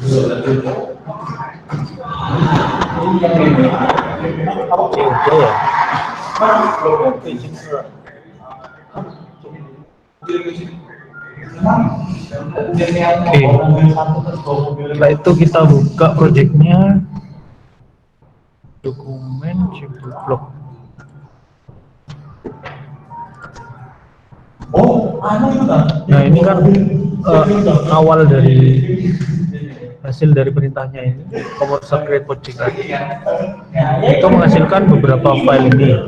ya. Oke, setelah itu kita buka projectnya, dokumen simple block. Nah ini kan awal dari hasil dari perintahnya ini, commercial create project tadi itu menghasilkan beberapa file ini.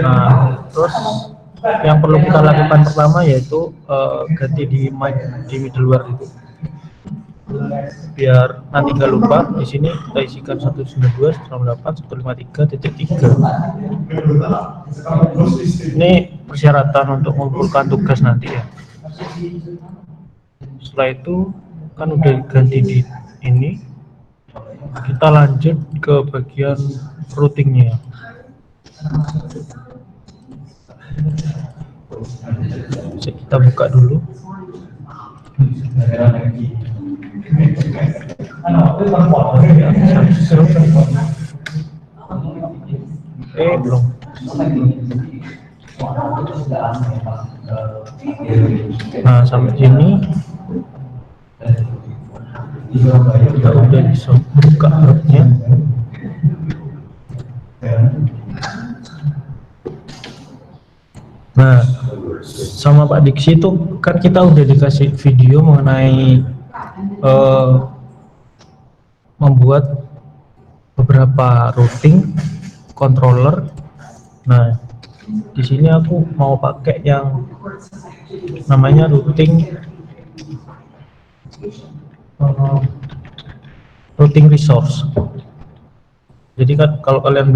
Nah terus yang perlu kita lakukan pertama yaitu ganti di middleware itu, biar nanti nggak lupa. Di sini kita isikan 192.168.1.3. Ini persyaratan untuk mengumpulkan tugas nanti ya. Setelah itu kan udah ganti di ini, kita lanjut ke bagian routingnya. Kita buka dulu. Belum. Nah sampai sini kita udah bisa buka grupnya. Nah sama Pak Diksi itu kan kita udah dikasih video mengenai membuat beberapa routing controller. Nah di sini aku mau pakai yang namanya routing resource. Jadi kan kalau kalian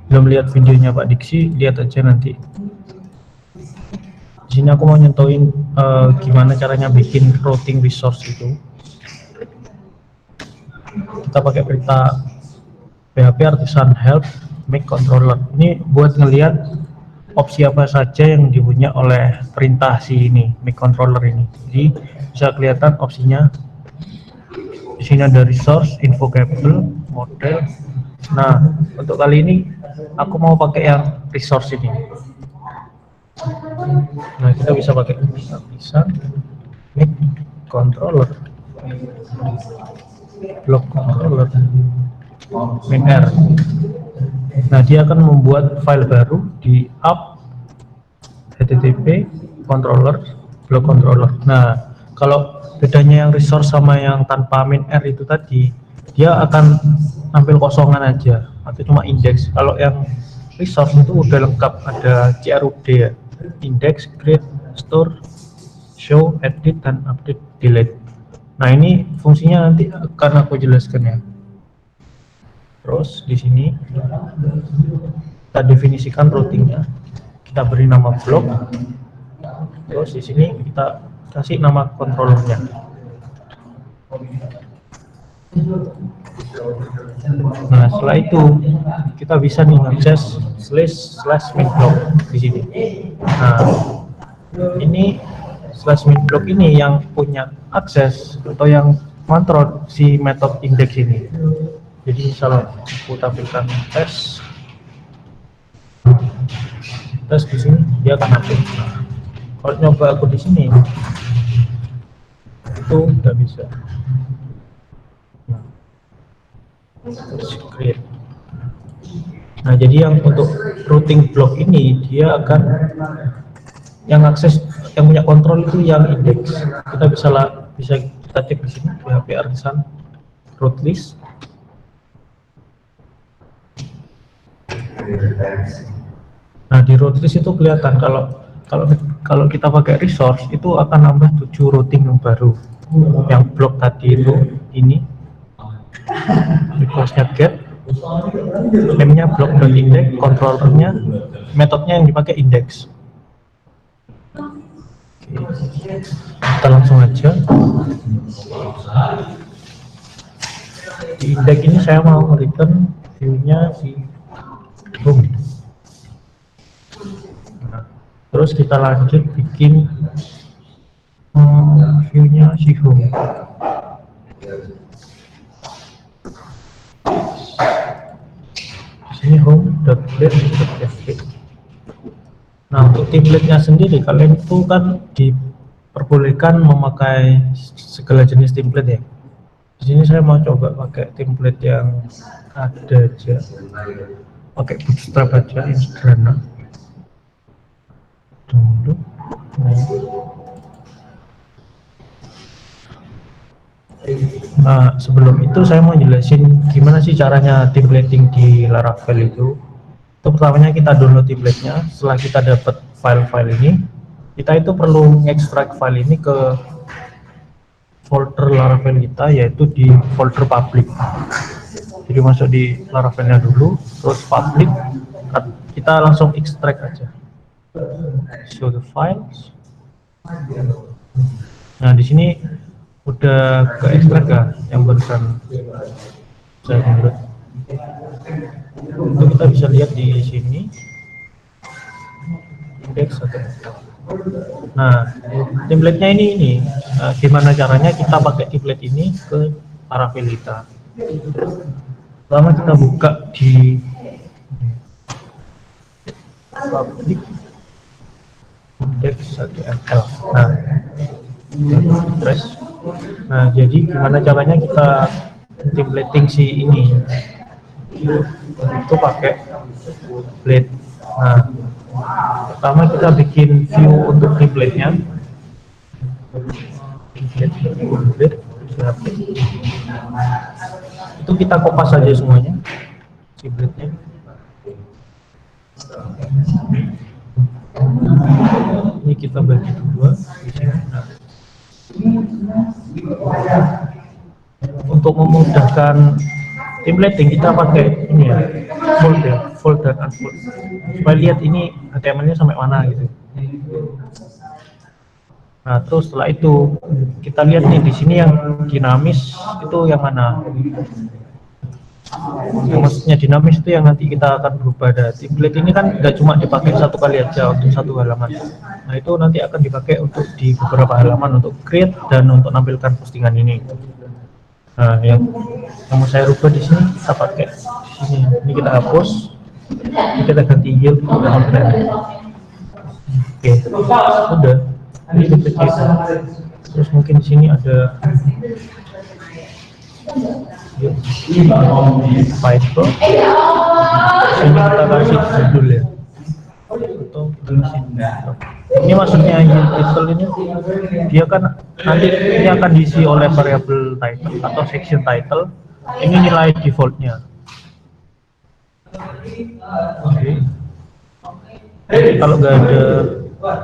belum lihat videonya Pak Diksi, lihat aja nanti. Di sini aku mau nyentuhin gimana caranya bikin routing resource itu. Kita pakai perintah PHP artisan help make controller. Ini buat ngelihat opsi apa saja yang dipunya oleh perintah si ini make controller ini. Jadi bisa kelihatan opsinya. Di sini ada resource, invocable, model. Nah untuk kali ini aku mau pakai yang resource ini. Nah kita bisa pakai make controller, block controller, main R. Nah dia akan membuat file baru di app http controller block controller. Nah kalau bedanya yang resource sama yang tanpa main R itu tadi, dia akan ambil kosongan aja atau cuma index. Kalau yang resource itu udah lengkap, ada CRUD ya, index, create, store, show, edit, dan update, delete. Nah ini fungsinya nanti akan aku jelaskan ya. Terus di sini kita definisikan routingnya, kita beri nama block. Terus di sini kita kasih nama controllernya. Nah setelah itu kita bisa nih akses /main block di sini. Nah ini /main block ini yang punya akses atau yang kontrol si metode index ini. Jadi misalnya aku tampilkan tes di sini, dia akan update. Kalau nyoba aku di sini itu nggak bisa. Create. Nah jadi yang untuk routing block ini dia akan yang akses, yang punya kontrol itu yang index. Kita bisa kita cek di sini PHP artisan route list. Nah di route list itu kelihatan kalau kita pakai resource itu akan nambah 7 routing yang baru. Yang blok tadi itu ini requestnya get, name-nya block.index, controllernya, metodenya yang dipakai index. Oke, kita langsung aja. Di index ini saya mau return view-nya si boom. Nah, terus kita lanjut bikin View-nya si home. Di sini home.blade.fd. Nah, untuk template-nya sendiri kalian itu kan diperbolehkan memakai segala jenis template ya. Di sini saya mau coba pakai template yang ada aja, pakai Bootstrap aja yang sederhana dulu. Nah, sebelum itu saya mau jelasin gimana sih caranya templating di Laravel itu. Itu pertamanya kita download template-nya. Setelah kita dapat file-file ini, kita itu perlu ekstrak file ini ke folder Laravel kita, yaitu di folder public. Jadi masuk di Laravelnya dulu, terus public, kita langsung ekstrak aja. Show the files. Nah, di sini udah ke ekstrak ya yang barusan saya download. Itu kita bisa lihat di sini index atau. Nah, template-nya ini gimana caranya kita pakai template ini ke Laravel kita. Pertama kita buka di public index.ml. Nah, jadi gimana caranya kita templating si ini itu pakai blade. Nah, pertama kita bikin view untuk template-nya. Itu kita kopas saja semuanya template-nya. Ini kita bagi dua. Nah, untuk memudahkan templating kita pakai ini ya, fold dan unfold, supaya lihat ini HTML-nya sampai mana gitu. Nah, terus setelah itu kita lihat nih di sini yang dinamis itu yang mana. Maksudnya dinamis itu yang nanti kita akan berubah. Ada template ini kan nggak cuma dipakai satu kali aja untuk satu halaman. Nah, itu nanti akan dipakai untuk di beberapa halaman untuk create dan untuk nampilkan postingan ini. Nah, yang mau saya rubah di sini kita pakai di sini. Ini kita hapus, ini kita ganti yield content. Oke, udah. Ini template kita. Terus mungkin di sini ada Python. Ini kita kasih judul ya. Atau ini maksudnya yield title ini dia kan nanti ini akan diisi oleh variabel title atau section title. Ini nilai defaultnya. Oke. Jadi kalau nggak ada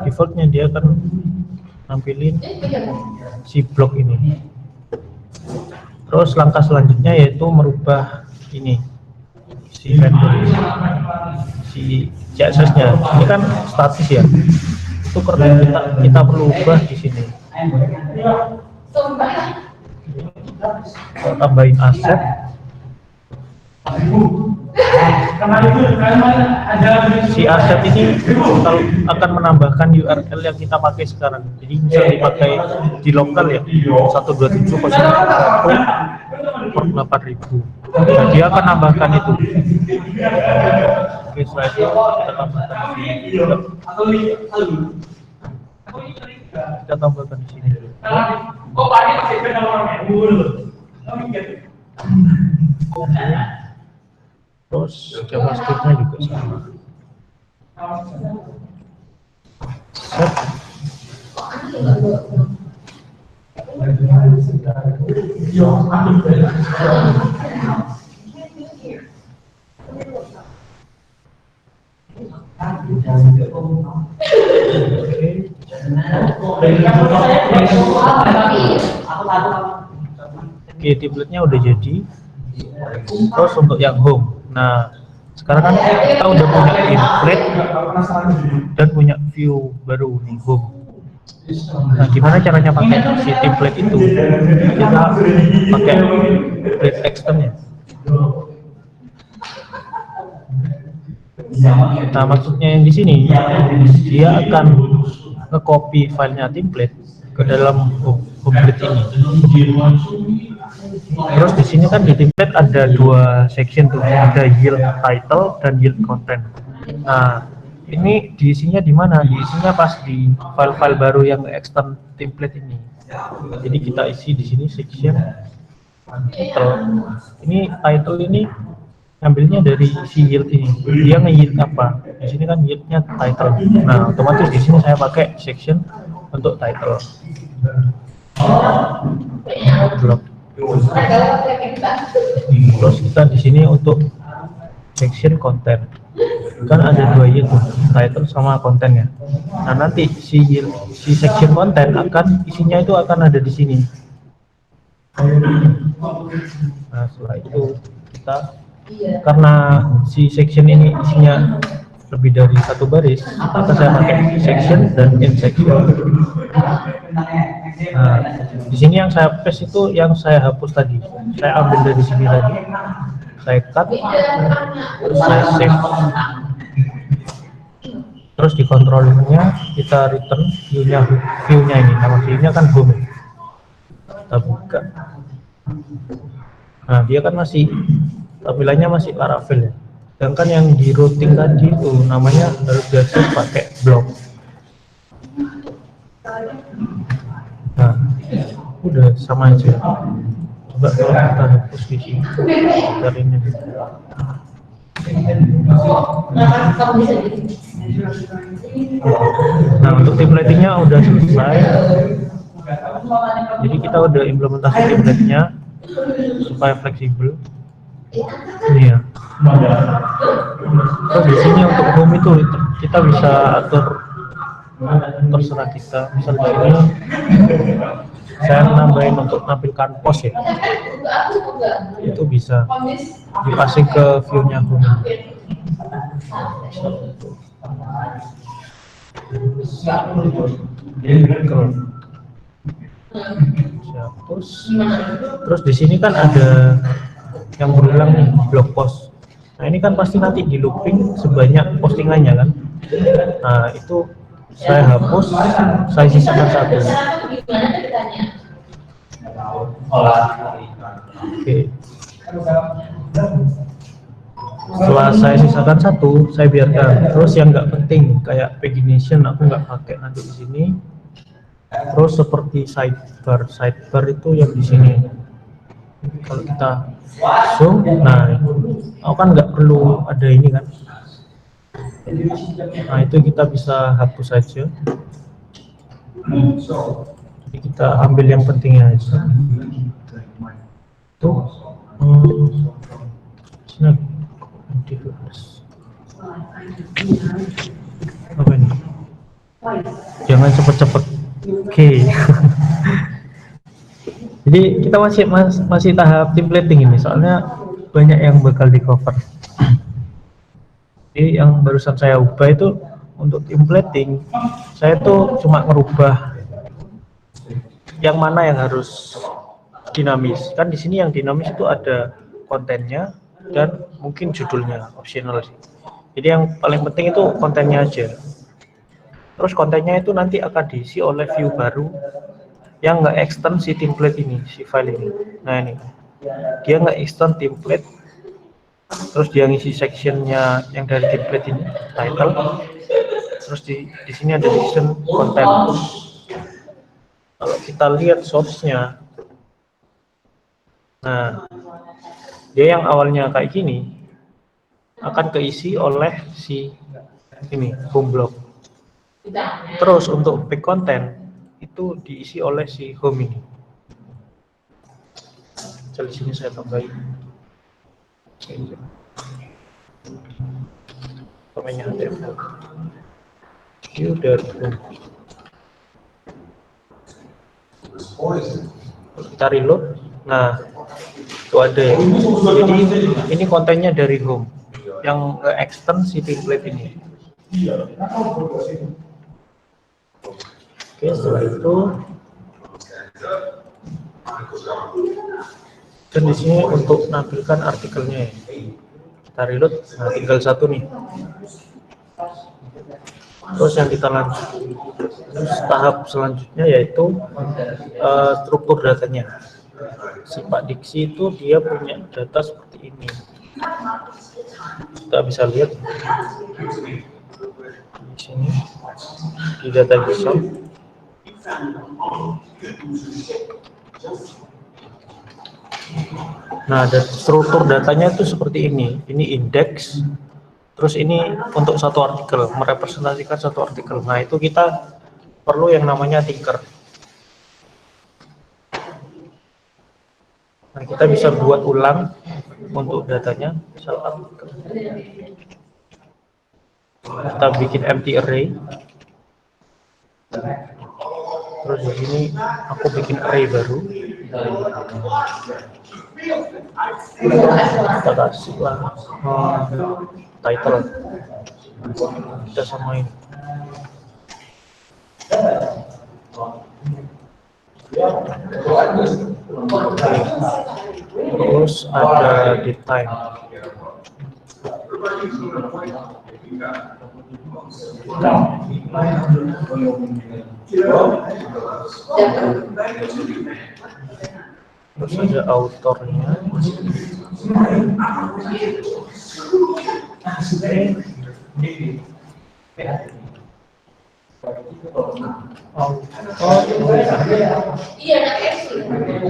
defaultnya dia akan nampilin si blok ini. Terus langkah selanjutnya yaitu merubah ini si vendor, si CSS-nya. Ini kan statis ya. Itu kita perlu ubah di sini. Kita tambahin aset. Si aset ini kalau akan menambahkan URL yang kita pakai sekarang. Jadi bisa dipakai di lokal ya, 127.1.8.000. Nah, dia akan nambahkan itu. Oke, setelah itu kita tambahkan di sini. Kita tambahkan di sini. Terus JavaScript-nya juga sama. Set. Oke, template-nya udah jadi. Terus untuk yang home. Nah, sekarang kan kita udah punya template dan punya view baru nih, home. Nah, gimana caranya pakai si template itu? Kita pakai template externnya. Nah, maksudnya yang di sini dia akan nge-copy filenya template ke dalam template ini. Terus di sini kan di template ada dua section tuh, ada yield title dan yield content. Nah, ini diisinya di mana? Diisinya pas di file-file baru yang extend template ini. Jadi kita isi di sini section title. Ini title ini ambilnya dari si yield ini. Dia nge-yield apa? Di sini kan yieldnya title. Nah, otomatis di sini saya pakai section untuk title. Blok. Terus kita di sini untuk section content. Kan ada dua yield, title sama konten ya. Nah, nanti si section content akan isinya itu akan ada di sini. Nah, setelah itu kita karena si section ini isinya lebih dari satu baris, maka saya pakai section dan in section. Nah, di sini yang saya paste itu yang saya hapus tadi. Saya ambil dari sini tadi, saya cut, terus saya save. Terus di controllernya kita return view-nya ini, nama view-nya kan home. Kita buka. Nah, dia kan masih tampilannya masih Laravel ya. Sedangkan yang di routing tadi itu namanya harus diakses pakai blok. Nah, udah sama aja. Coba kalau kita hapus di sini, dari ini. Nah, untuk template-nya udah selesai. Jadi kita udah implementasi template-nya supaya fleksibel. Ini ya. Terus di sini untuk home itu kita bisa atur terserah kita. Misal di sini saya nambahin untuk nampilkan post ya. Itu bisa dipasang ke view-nya home. Terus di sini kan ada yang berulang nih, blog post. Nah, ini kan pasti nanti di looping sebanyak postingannya kan. Nah, itu saya hapus, saya sisakan satu. Oke. Setelah saya sisakan satu, saya biarkan. Terus yang nggak penting kayak pagination aku nggak pakai nanti di sini. Terus seperti sidebar itu yang di sini. Kalau kita zoom, nah aku kan nggak perlu ada ini kan. Nah, itu kita bisa hapus saja. Jadi kita ambil yang pentingnya aja. Tuh, sini apa ini? Jangan cepet-cepet. Oke. Jadi kita masih tahap templating ini, soalnya banyak yang bakal di cover. Jadi yang barusan saya ubah itu untuk templating, saya tuh cuma ngerubah yang mana yang harus dinamis. Kan di sini yang dinamis itu ada kontennya dan mungkin judulnya, optional sih. Jadi yang paling penting itu kontennya aja. Terus kontennya itu nanti akan diisi oleh view baru yang nggak extend si template ini, si file ini. Nah, ini dia nggak extend template, terus dia ngisi sectionnya yang dari template ini, title. Terus di sini ada section konten. Kalau kita lihat source-nya, nah dia yang awalnya kayak gini akan keisi oleh si ini home block. Terus untuk back content itu diisi oleh si home ini. Jadi sini saya tambahin. Pemainnya ada. View dari home. Kita reload. Nah, itu ada ya. Jadi ini kontennya dari home yang extend si template ini. Oke, setelah itu dan di sini untuk menampilkan artikelnya ya. Kita reload. Nah, tinggal satu nih. Terus yang kita lanjut, tahap selanjutnya yaitu struktur datanya. Si Pak Diksi itu dia punya data seperti ini. Kita bisa lihat di sini di data JSON. Nah, struktur datanya itu seperti ini. Ini indeks. Terus ini untuk satu artikel, merepresentasikan satu artikel. Nah, itu kita perlu yang namanya tinker. Nah, kita bisa buat ulang untuk datanya. Misalkan kita bikin empty array. Terus di sini aku bikin array baru. Kita kasih lah title. Kita samain. Terus ada date time. Terus ada autornya.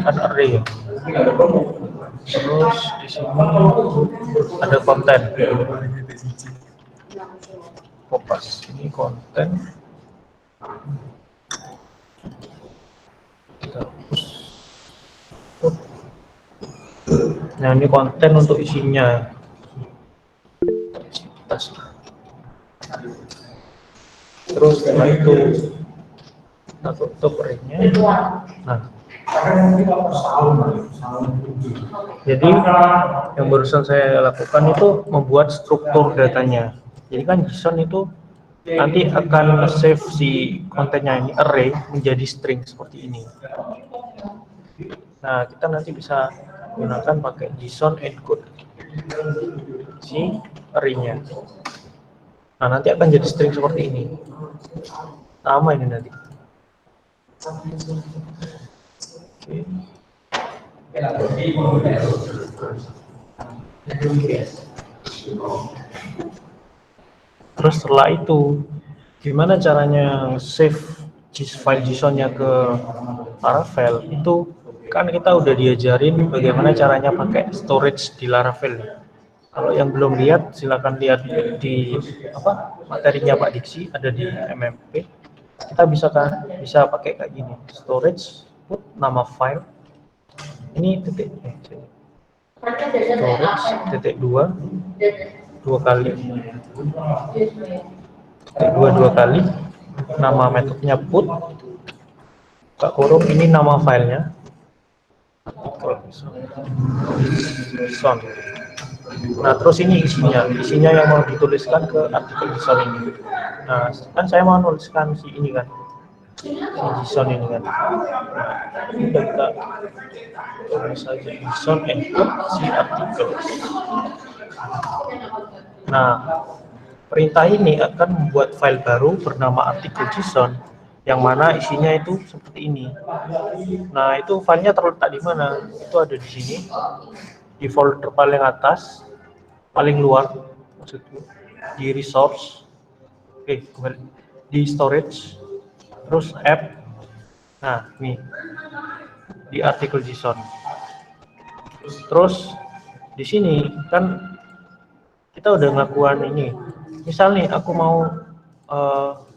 Kan array ya. Terus di sini ada konten. Kopas ini konten. Kita hapus. Nah, ini konten untuk isinya. Terus setelah itu kita tutup array-nya. Nah, jadi yang barusan saya lakukan itu membuat struktur datanya. Jadi kan JSON itu nanti akan save si kontennya ini array menjadi string seperti ini. Nah, kita nanti bisa gunakan pakai JSON encode si array-nya. Nah, nanti akan jadi string seperti ini. Sama ini nanti. Oke. Terus setelah itu, gimana caranya save file JSON-nya ke Laravel? Itu kan kita udah diajarin bagaimana caranya pakai storage di Laravel. Kalau yang belum lihat, silakan lihat di materinya Pak Diksi, ada di MMP. Kita bisa pakai kayak gini, storage, put nama file. Ini titik storage titik dua kali, titik dua kali, nama metodenya put, buka kurung, ini nama filenya, JSON. Nah, terus ini isinya yang mau dituliskan ke artikel JSON ini. Nah, kan saya mau nuliskan si ini kan, si JSON ini kan. Nah, ini udah kita tulis saja JSON encode si artikel. Nah, perintah ini akan membuat file baru bernama artikel JSON yang mana isinya itu seperti ini. Nah, itu filenya terletak di mana? Itu ada di sini, di folder paling atas, paling luar, maksudku, di resource, kembali di storage, terus app. Nah, nih di artikel JSON. Terus di sini kan kita udah ngakuan ini. Misal nih aku mau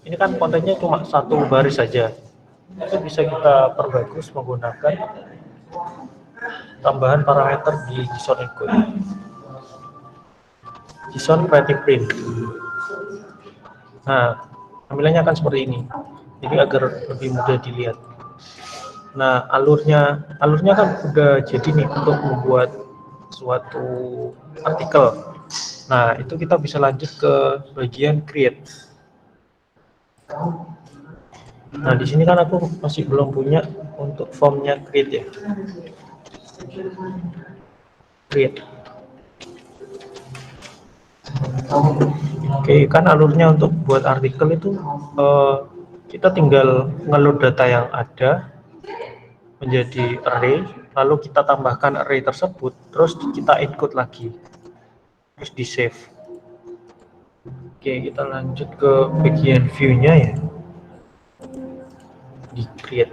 ini kan kontennya cuma satu baris saja. Itu bisa kita perbagus menggunakan tambahan parameter di JSON encode. JSON creative print. Nah, tampilannya akan seperti ini. Jadi agar lebih mudah dilihat. Nah, alurnya kan udah jadi nih untuk membuat suatu artikel. Nah, itu kita bisa lanjut ke bagian create. Nah, di sini kan aku masih belum punya untuk formnya create ya. Create. Oke, kan alurnya untuk buat artikel itu kita tinggal ngeload data yang ada menjadi array, lalu kita tambahkan array tersebut, terus kita input lagi, terus di save. Oke, kita lanjut ke bagian view-nya ya, di create.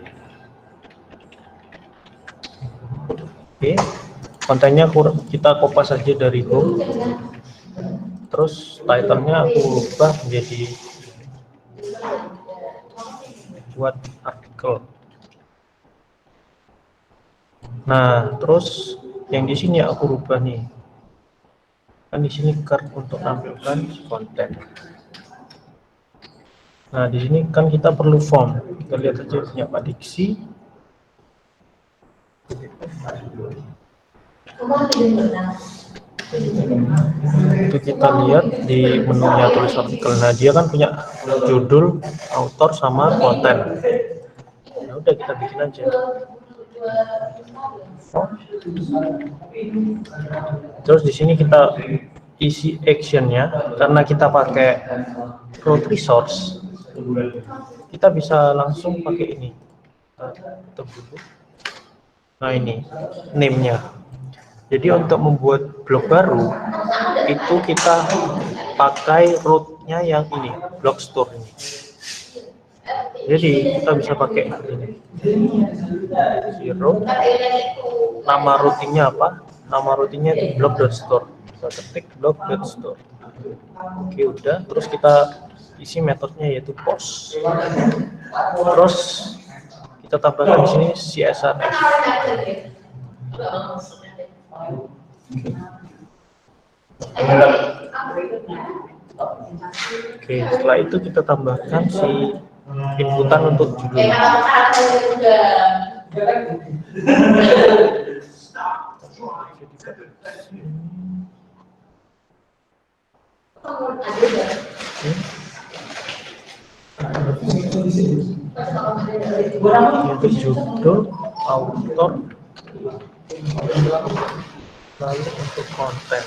Oke, kontennya kita kopas saja dari home, terus title-nya aku ubah menjadi buat artikel. Nah, terus yang di sini aku rubah nih, kan di sini card untuk tampilkan konten. Nah, di sini kan kita perlu form. Kita lihat aja punya Pak Diksi. Itu kita lihat di menunya tulis artikel. Nah, dia kan punya judul, author, sama konten. Nah, udah kita bikin aja. Terus di sini kita isi actionnya, karena kita pakai root resource, kita bisa langsung pakai ini. Nah, ini name-nya. Jadi untuk membuat blog baru itu kita pakai root-nya yang ini, blog store ini. Jadi kita bisa pakai ini. Root. Nama routingnya apa? Nama routingnya itu blog.store. Kita ketik blog.store. Oke, udah. Terus kita isi metodenya yaitu post. Terus kita tambahkan di sini CSRF. Oke, setelah itu kita tambahkan si inputan untuk judul. Untuk judul, author, lalu untuk konten.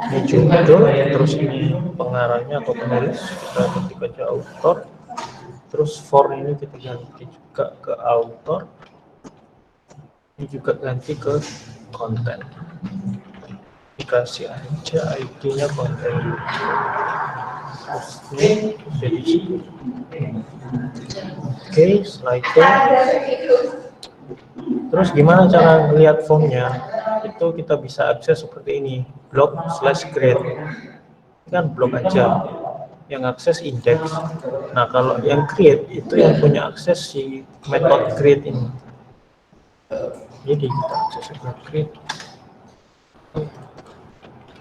Ini judul, terus ini pengarangnya atau penulis, kita ketik aja author, terus for ini kita ganti juga ke author, ini juga ganti ke konten, dikasih aja ID-nya konten. Oke, jadi oke, setelah itu terus gimana cara melihat formnya? Itu kita bisa akses seperti ini, blog/create. Ini kan blog aja, yang akses index. Nah, kalau yang create itu yang punya akses si metode create ini. Jadi kita akses ke create.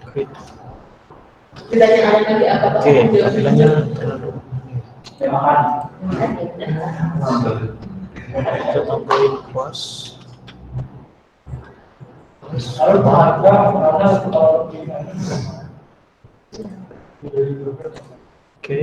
Oke, tampilannya kita tambahin kuas. Oke.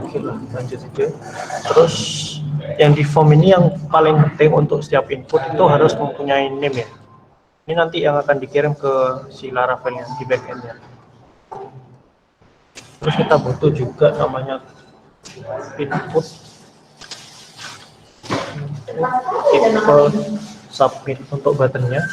Oke lah, lanjut aja. Terus yang di form ini yang paling penting untuk setiap input itu harus mempunyai name ya. Ini nanti yang akan dikirim ke si Laravel-nya di backend-nya. Terus kita butuh juga namanya input submit untuk buttonnya.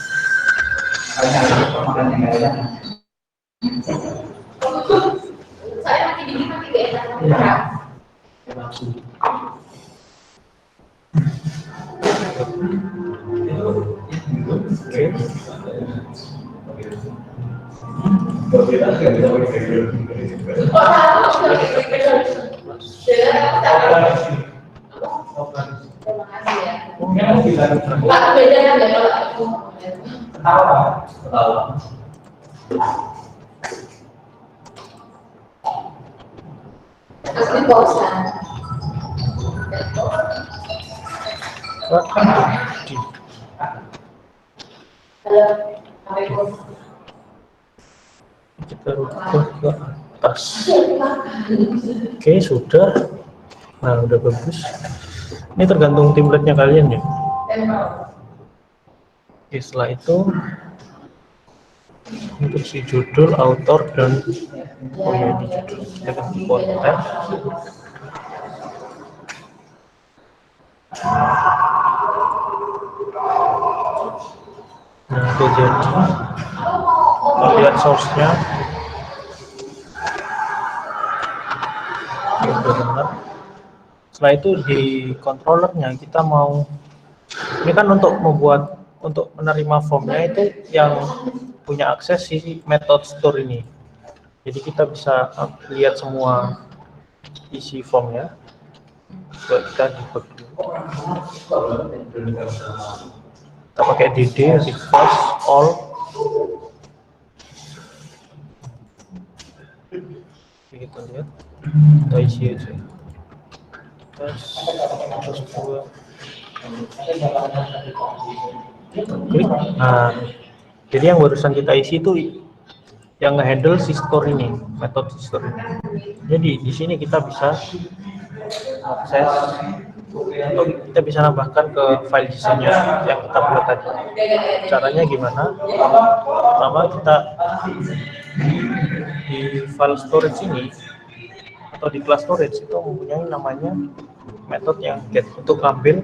Kita rubah ke atas. Oke, sudah. Nah, udah bagus. Ini tergantung template-nya kalian ya. Oke, setelah itu untuk si judul, author, dan ini judul dengan konten. Nah, itu jadi kita lihat source-nya. Udah benar. Setelah itu di controllernya kita mau, ini kan untuk menerima formnya itu yang punya akses si method store ini. Jadi kita bisa lihat semua isi formnya. Coba kita debug dulu. Kita pakai dd request all. Kita lihat, kita isi aja. Terus buat klik. Nah, jadi yang barusan kita isi itu yang nge-handle si store ini, metode si store ini. Jadi di sini kita bisa akses atau kita bisa nambahkan ke file JSON-nya yang kita buat tadi. Caranya gimana? Pertama kita di file storage ini atau di class storage itu mempunyai namanya metode yang get untuk ambil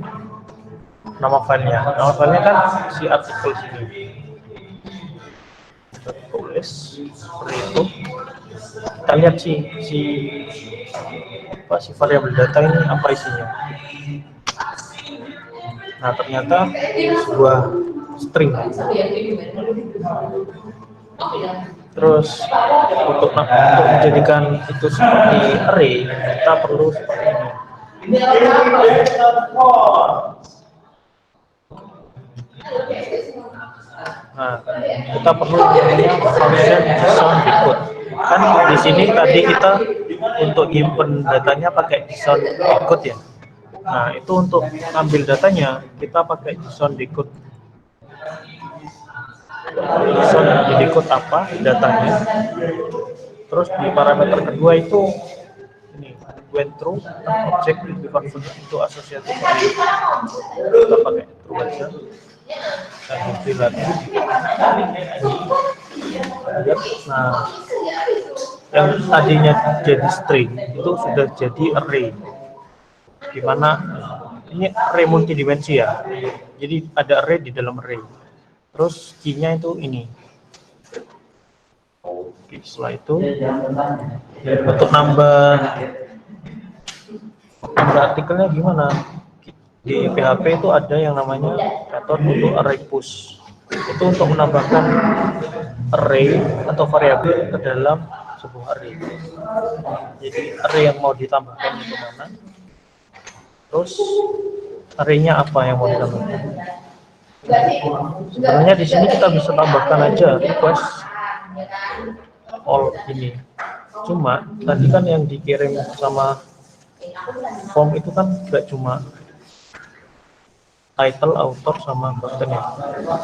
nama filenya. Nama filenya kan si artikel sini. Kita tulis seperti itu. Kita lihat si variabel data ini apa isinya. Nah, ternyata sebuah string. Terus untuk menjadikan itu seperti array, kita perlu seperti ini. Nah, kita perlu namanya function JSON decode. Kan di sini tadi kita untuk nyimpen datanya pakai JSON decode ya. Nah, itu untuk ambil datanya kita pakai JSON decode. JSON decode apa datanya. Terus di parameter kedua itu ini when true object will be converted into associative value. Kita pakai true aja. Dan lagi. Nah, yang tadinya jadi string itu sudah jadi array. Dimana ini array multidimensi ya. Jadi ada array di dalam array. Terus key-nya itu ini. Oke, setelah itu untuk nambah artikelnya gimana? Di PHP itu ada yang namanya metode untuk array push. Itu untuk menambahkan array atau variabel ke dalam sebuah array. Jadi array yang mau ditambahkan itu mana? Terus array-nya apa yang mau ditambahkan? Sebenarnya di sini kita bisa tambahkan aja request all ini. Cuma tadi kan yang dikirim sama form itu kan nggak cuma title, author, sama content ya.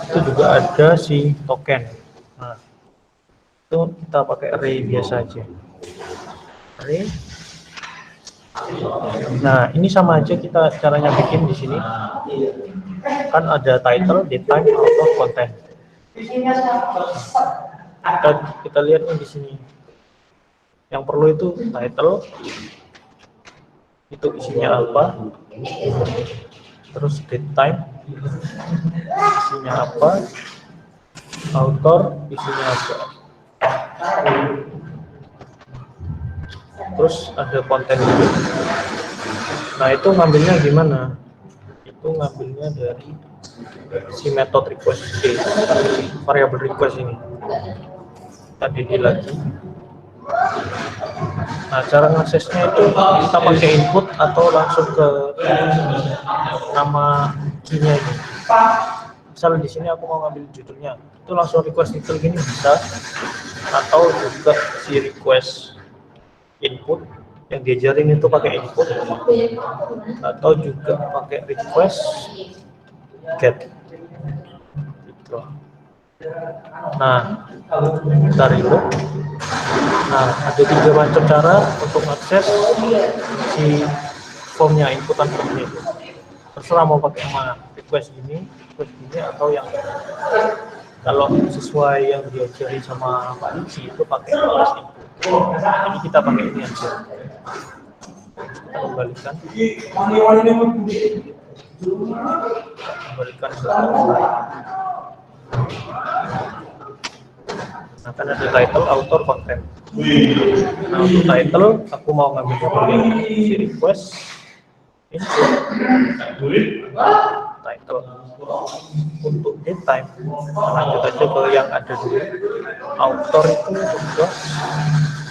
Itu juga ada si token. Nah, itu kita pakai array biasa aja. Array. Nah, ini sama aja kita caranya bikin di sini. Kan ada title, date, time, author, content. Kita lihat nih di sini. Yang perlu itu title. Itu isinya apa? Terus date time isinya apa, author isinya apa, terus ada konten juga. Nah, itu ngambilnya gimana? Itu ngambilnya dari si method request, variable request ini. Tadi lagi. Nah, cara ngaksesnya itu kita pakai input atau langsung ke nama key-nya ini. Misal di sini aku mau ngambil judulnya, itu langsung request title gini bisa, atau juga si request input yang diajarin itu pakai input, atau juga pakai request get gitu. Nah, bentar itu. Nah, ada 3 macam cara untuk akses si formnya, inputan formnya itu. Terserah mau pakai yang mana, request gini atau yang kalau sesuai yang diajari sama Pak Diksi itu pakai request input. Jadi kita pakai ini aja. Kita kembalikan. Nah, kan ada title, author, content. Nah, untuk title aku mau ngambil si request input title. Untuk daytime lanjut aja ke yang ada dulu. Author itu juga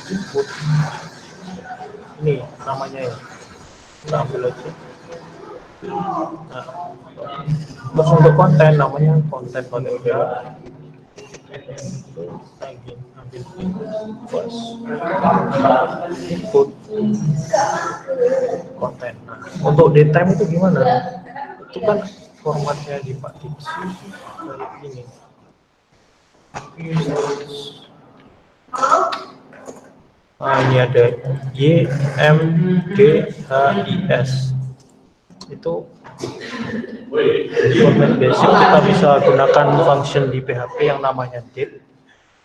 input ini namanya ya, kita ambil aja. Nah, terus untuk konten namanya konten lagi ambil input konten. Nah, untuk daytime itu gimana? Itu kan formatnya di Pak Diksi kayak gini. Nah, ini ada YMDHIS. Itu format basic, kita bisa gunakan function di PHP yang namanya date.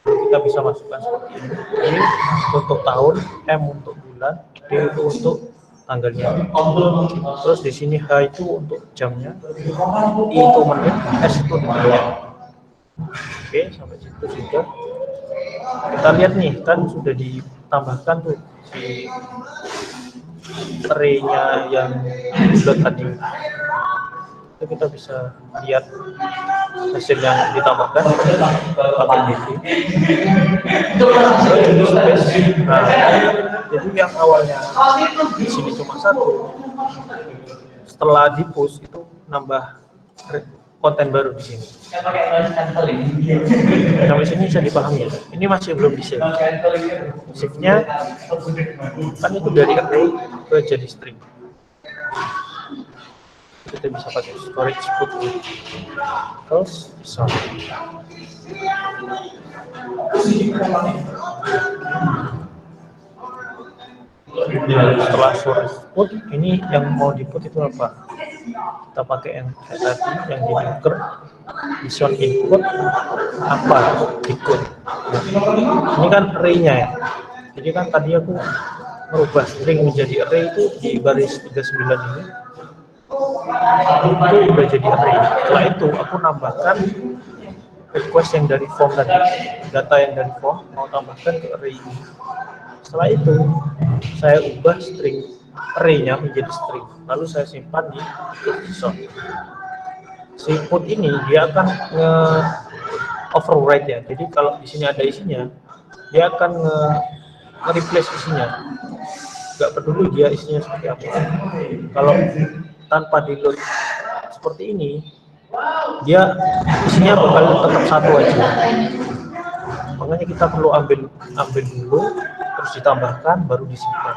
Kita bisa masukkan seperti ini. Y untuk tahun, M untuk bulan, D itu untuk tanggalnya. Terus di sini H itu untuk jamnya, I itu menit, S itu detiknya. Oke, sampai situ sudah. Kita lihat nih, kan sudah ditambahkan tuh si array-nya yang bulat tadi. Itu kita bisa lihat hasil yang ditambahkan pakai DT. Nah, jadi yang awalnya di sini cuma 1, setelah di push itu nambah konten baru di sini. Sampai sini bisa dipahami ya. Ini masih belum di save. Save-nya kan itu dari array ke jadi string. Kita bisa pakai storage put terus bisa. Setelah storage put, ini yang mau di-put itu apa? Kita pakai yang kayak tadi yang di anchor bison input apa ikut. Nah, ini kan array-nya ya. Jadi kan tadi aku merubah string menjadi array itu di baris 39 ini. Itu udah jadi array. Setelah itu aku nambahkan request yang dari form tadi, data yang dari form mau tambahkan ke array ini. Setelah itu saya ubah string array-nya menjadi string, lalu saya simpan di JSON. Si input ini dia akan override ya. Jadi kalau di sini ada isinya, dia akan nge-replace isinya. Nggak peduli dia isinya seperti apa. Kalau tanpa di load seperti ini, dia isinya bakal tetap 1 aja. Makanya kita perlu ambil dulu, terus ditambahkan, baru disimpan.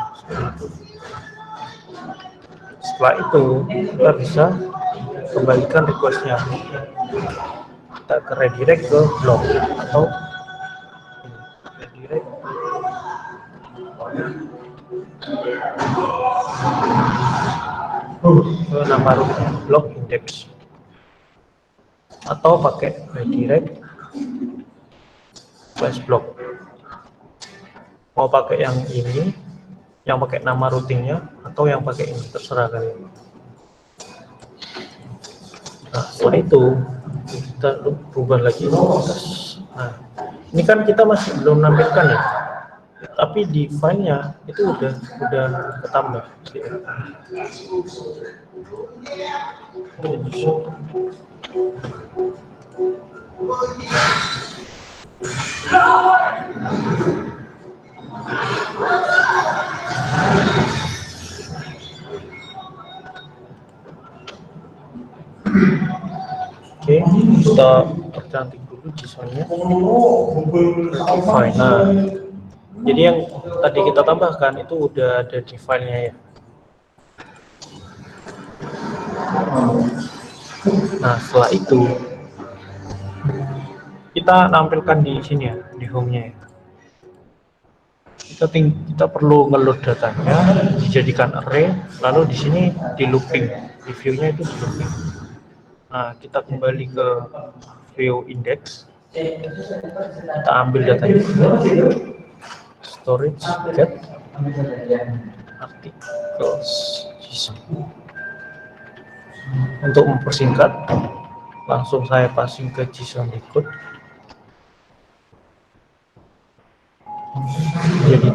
Setelah itu kita bisa kembalikan requestnya. Kita ke redirect ke blog atau redirect ke nama blog index atau pakai redirect slash blog. Mau pakai yang ini, yang pakai nama routingnya, atau yang pakai ini, terserah kalian. Nah, setelah itu kita rubah lagi. Nah, ini kan kita masih belum nampilkan ya, tapi di filenya itu udah ketambah. Oke, Oke, kita percantik dulu JSON-nya. File. Nah, jadi yang tadi kita tambahkan itu udah ada di filenya ya. Nah, setelah itu kita nampilkan di sini ya, di home-nya ya. Kita perlu ngeload datanya, dijadikan array, lalu di sini di looping, di view-nya itu di looping. Nah, kita kembali ke view index, kita ambil datanya, storage get articles JSON. Untuk mempersingkat, langsung saya passing ke JSON decode. Jadi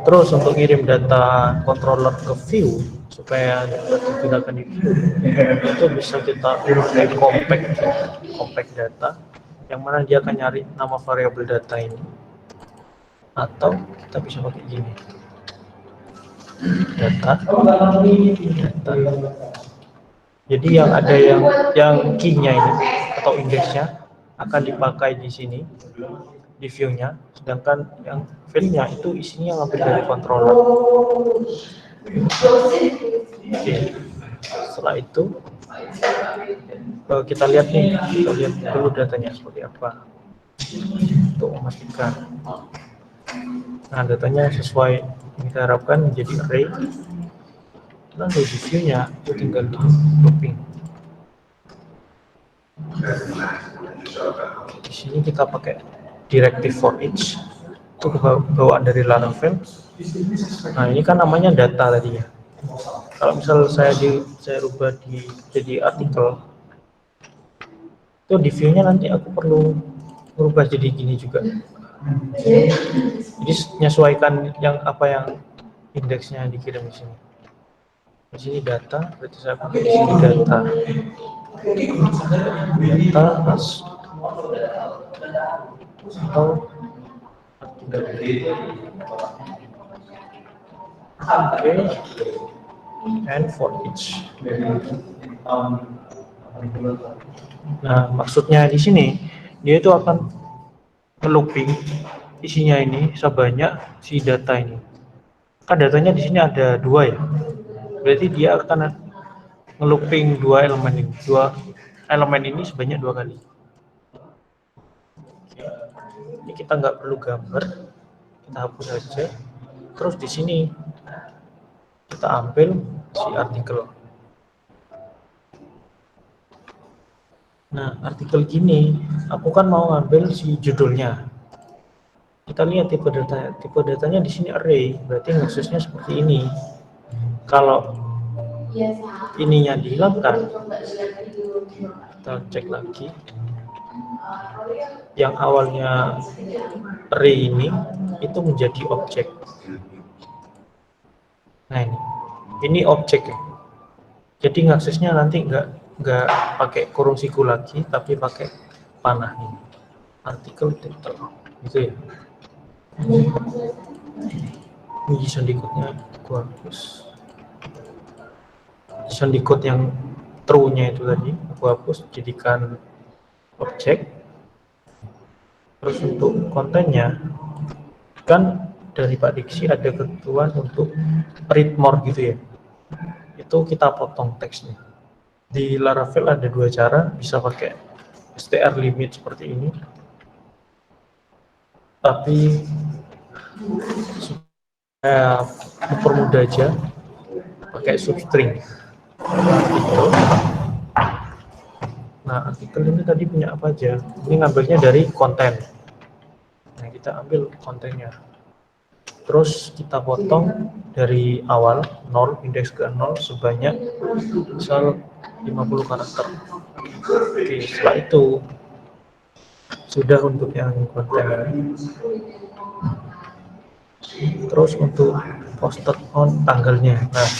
terus untuk ngirim data controller ke view supaya dapat digunakan di view itu bisa kita pakai compact data yang mana dia akan nyari nama variabel data ini, atau kita bisa pakai gini, data. Jadi yang ada yang key-nya ini atau indeksnya akan dipakai di sini di view-nya, sedangkan yang field-nya itu isinya ngambil dari controller. Oke. Setelah itu kita lihat dulu datanya seperti apa untuk memastikan. Nah, datanya sesuai yang kita harapkan menjadi array. Lalu di view-nya itu tinggal di looping. Di sini kita pakai directive for each, itu bawaan dari Laravel. Nah, ini kan namanya data tadinya. Kalau misal saya rubah jadi artikel, itu di view-nya nanti aku perlu merubah jadi gini juga. Jadi menyesuaikan yang indeksnya dikirim di sini. Di sini data, berarti saya pakai di sini data atau and for each. Nah, maksudnya di sini dia itu akan nge-looping isinya ini sebanyak si data ini. Kan datanya di sini ada 2 ya. Berarti dia akan nge-looping 2 elemen ini sebanyak 2 kali. Oke. Ini kita nggak perlu gambar, kita hapus saja. Terus di sini kita ambil si artikel. Nah, artikel gini, aku kan mau ngambil si judulnya. Kita lihat tipe datanya di sini array, berarti maksudnya seperti ini. Kalau ininya dihilangkan, kita cek lagi. Yang awalnya array ini itu menjadi objek. Nah, ini objek ya. Jadi ngaksesnya nanti nggak pakai kurung siku lagi, tapi pakai panah ini. Artikel title, gitu ya. Ini JSON decode-nya gua hapus. JSON decode yang true-nya itu tadi aku hapus, jadikan objek. Terus untuk kontennya kan dari Pak Diksi ada ketentuan untuk read more gitu ya. Itu kita potong teksnya. Di Laravel ada 2 cara, bisa pakai str limit seperti ini, tapi saya mempermudah aja pakai substring. Nah, artikel ini tadi punya apa aja? Ini ngambilnya dari konten. Nah, kita ambil kontennya. Terus kita potong dari awal 0, indeks ke 0 sebanyak misal 50 karakter. Oke, setelah itu sudah untuk yang konten ini. Terus untuk posted on tanggalnya. Nah,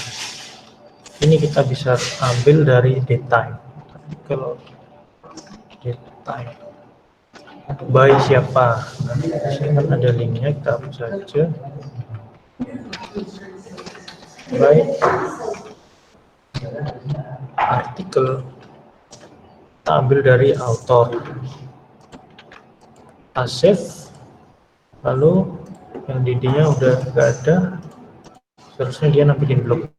ini kita bisa ambil dari date-time. Kalau date-time by siapa? Nah, di sini kan ada linknya, kita hapus saja. By artikel ambil dari author, kita save, lalu yang dd-nya udah nggak ada, seharusnya dia nampilin blog.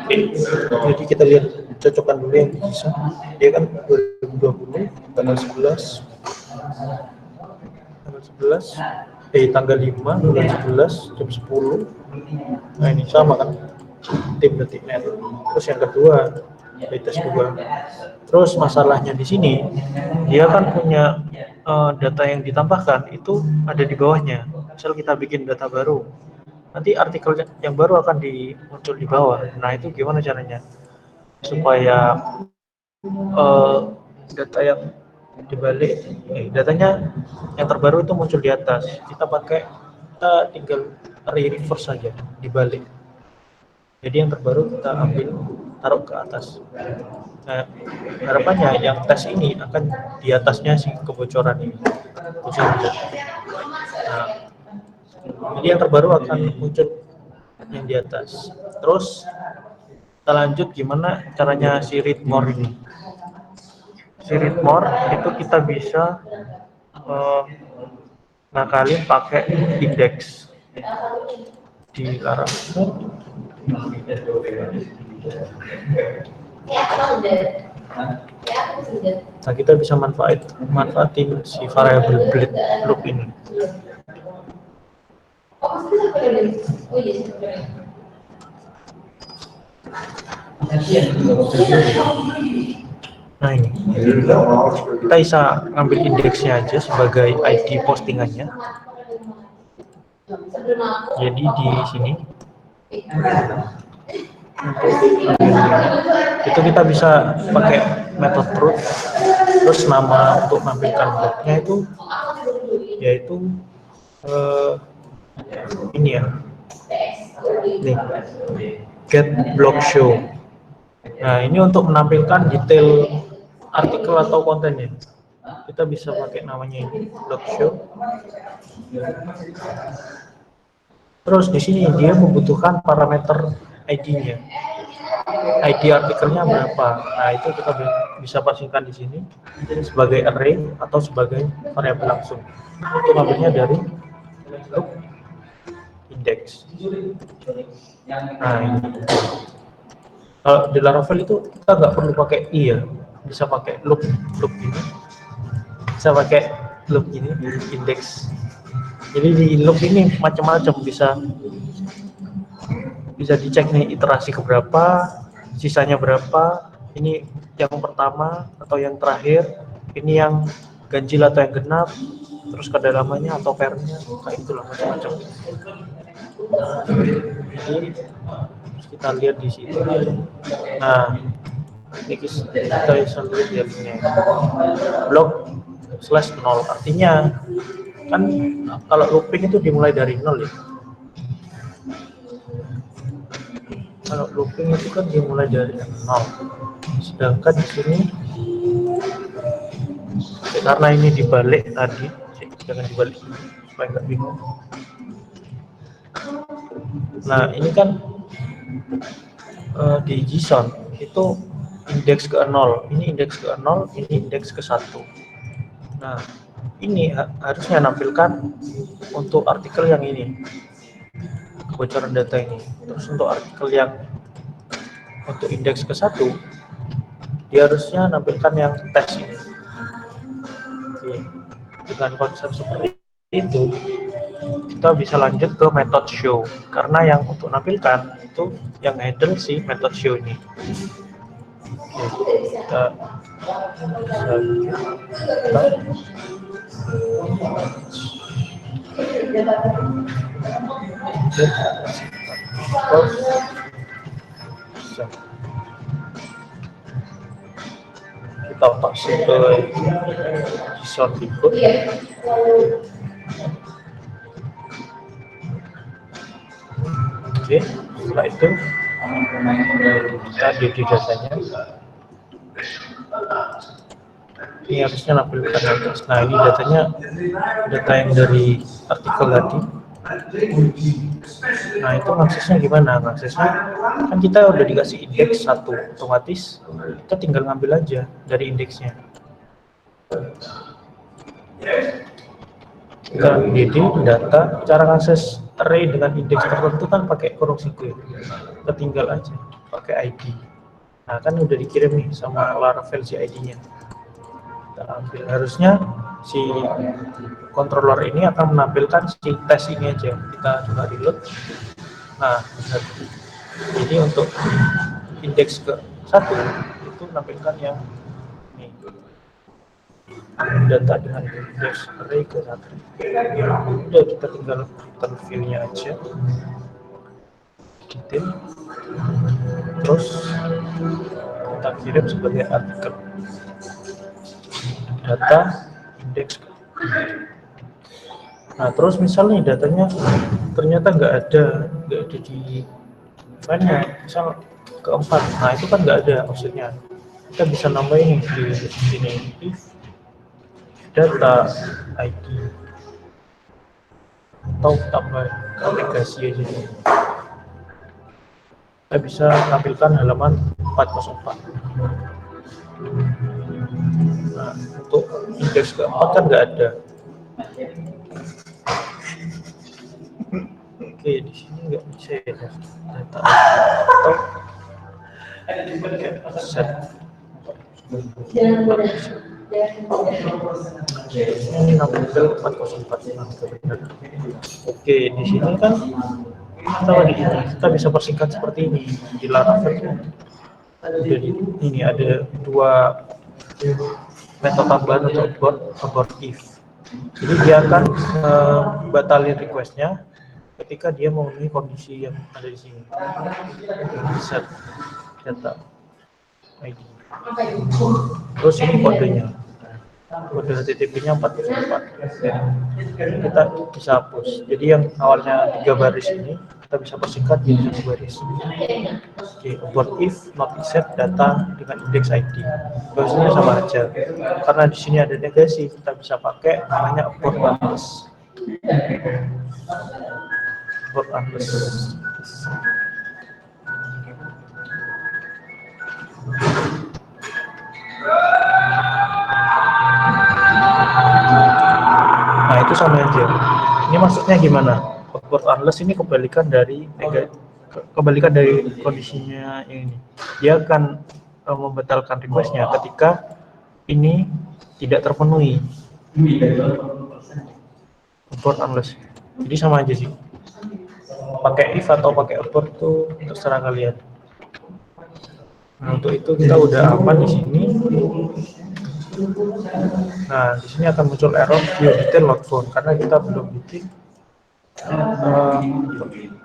Jadi kita lihat cocokan dulu yang bisa. Dia kan 2020 tanggal 11 tanggal 5 bulan 11 jam 10. Nah ini sama kan, tim.net. Terus yang kedua latest 2. Terus masalahnya di sini dia kan punya data yang ditambahkan itu ada di bawahnya. Misal kita bikin data baru, nanti artikel yang baru akan muncul di bawah. Nah itu gimana caranya supaya data yang dibalik datanya yang terbaru itu muncul di atas? Kita tinggal reverse saja, dibalik. Jadi yang terbaru kita ambil, taruh ke atas. Nah, harapannya yang tes ini akan di atasnya si kebocoran ini. Nah, jadi yang terbaru akan muncul yang di atas. Terus kita lanjut gimana caranya si read more ini. Si read more itu kita bisa ngakalin pakai indeks di Laravel. Nah, kita bisa manfaatin si variable bleed loop ini. Nah ini, kita bisa ngambil indeksnya aja sebagai ID postingannya. Jadi di sini itu kita bisa pakai metode root, terus nama untuk menampilkan blognya itu yaitu ini ya, nih, get blog show. Nah ini untuk menampilkan detail artikel atau kontennya, kita bisa pakai namanya ini blog show. Terus di sini dia membutuhkan parameter ID-nya, ID artikelnya berapa. Nah itu kita bisa pasangkan di sini sebagai array atau sebagai variabel langsung. Itu ngambilnya dari loop index. Nah ini. Kalau di Laravel itu kita nggak perlu pakai i ya, bisa pakai loop ini, bisa pakai loop ini index. Jadi di loop ini macam-macam, bisa dicek nih iterasi keberapa, sisanya berapa, ini yang pertama atau yang terakhir, ini yang ganjil atau yang genap, terus kedalamannya atau pairnya, kayak itulah macam-macam. Jadi kita lihat di sini. Nah, ini kita bisa lihat ini blog /0, artinya kan kalau looping itu dimulai dari 0 ya. Kalau looping itu kan dimulai dari 0. Sedangkan di sini karena ini dibalik tadi, jangan dibalik supaya nggak bingung. Nah ini kan di JSON itu indeks ke 0, ini indeks ke 0, ini indeks ke 1. Nah ini harusnya nampilkan untuk artikel yang ini, kebocoran data ini. Terus untuk artikel yang untuk indeks ke 1, dia harusnya nampilkan yang tes ini. Oke. Dengan konsep seperti itu, kita bisa lanjut ke method show, karena yang untuk nampilkan itu yang handle si method show ini. Oke, kita bisa kita pasang ke JSON berikut. Oke, setelah itu kita edit datanya. Ini harusnya nampilkan atas. Nah ini datanya, data yang dari artikel tadi. Nah itu aksesnya gimana? Aksesnya kan kita udah dikasih indeks satu, otomatis kita tinggal ngambil aja dari indeksnya. Kita dd data, cara akses array dengan indeks tertentu kan pakai kurung square. Kita tinggal aja pakai id. Nah kan udah dikirim nih sama Laravel si id-nya. Kita ambil, harusnya si controller ini akan menampilkan si tes ini aja. Kita coba reload. Nah, jadi untuk indeks ke satu itu menampilkan yang ini, data dengan indeks array ke satu. Udah kita tinggal filter view-nya aja, detail, terus kita kirim sebagai artikel data indeks. Nah terus misalnya datanya ternyata nggak ada di filenya, misal keempat, nah itu kan nggak ada maksudnya. Kita bisa nambahin di sini if data id atau tambah aplikasi aja. Kita bisa tampilkan halaman 404. Nah, untuk indeks keempat kan nggak ada. Oke, di sini nggak bisa ya data atau set. Ini nampil 404. Oke, di sini kan kita bisa persingkat seperti ini di Laravel. Jadi ini ada dua metode tambahan untuk abort if. Jadi dia akan batalin requestnya ketika dia memenuhi kondisi yang ada di sini. Set data ID. Terus ini kodenya. Kode HTTP-nya 404. Kita bisa hapus. Jadi yang awalnya 3 baris ini kita bisa persingkat jadi 1 baris. Oke, abort if not accept data dengan indeks ID. Bahasanya sama aja. Karena di sini ada negasi, kita bisa pakai namanya abort unless. Abort unless. Nah itu sama aja. Ini maksudnya gimana? Abort unless ini kebalikan dari kondisinya ini. Dia akan membatalkan requestnya ketika ini tidak terpenuhi. Abort unless. Jadi sama aja sih. Pakai if atau pakai abort tuh terserah kalian. Nah, untuk itu kita udah aman di sini. Nah, di sini akan muncul error view detail not found karena kita belum bikin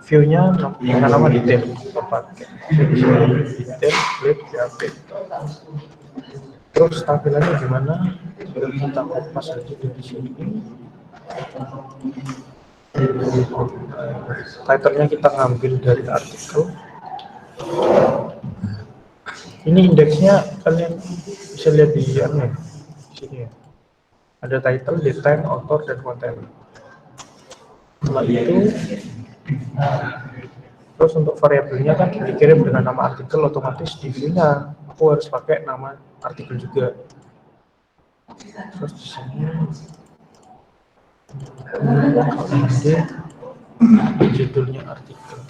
view-nya dengan nama detail. Pakai detail clip PHP. Terus tampilannya gimana? Kita kopas aja dari sini. Title-nya kita ngambil dari artikel. Ini indeksnya kalian bisa lihat di sini ya. Ada title, date time, author, dan content. Setelah itu, terus untuk variabelnya kan dikirim dengan nama artikel, otomatis di view-nya aku harus pakai nama artikel juga. Terus di sini judulnya artikel.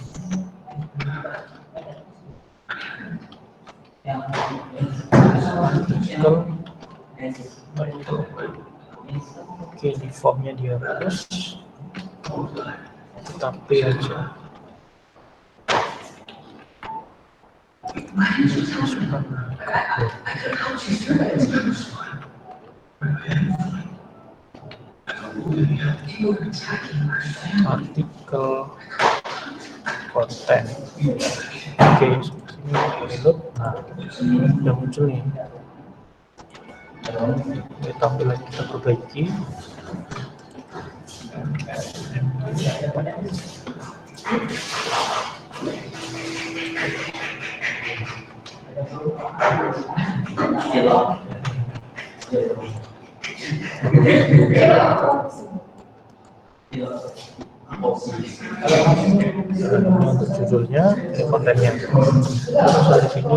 Oke, di formnya dihapus, kita P aja. Artikel konten. Oke, sini reload. Nah, udah muncul nih. Tampilan kita perbaiki. Untuk judulnya, ini kontennya. Terus di sini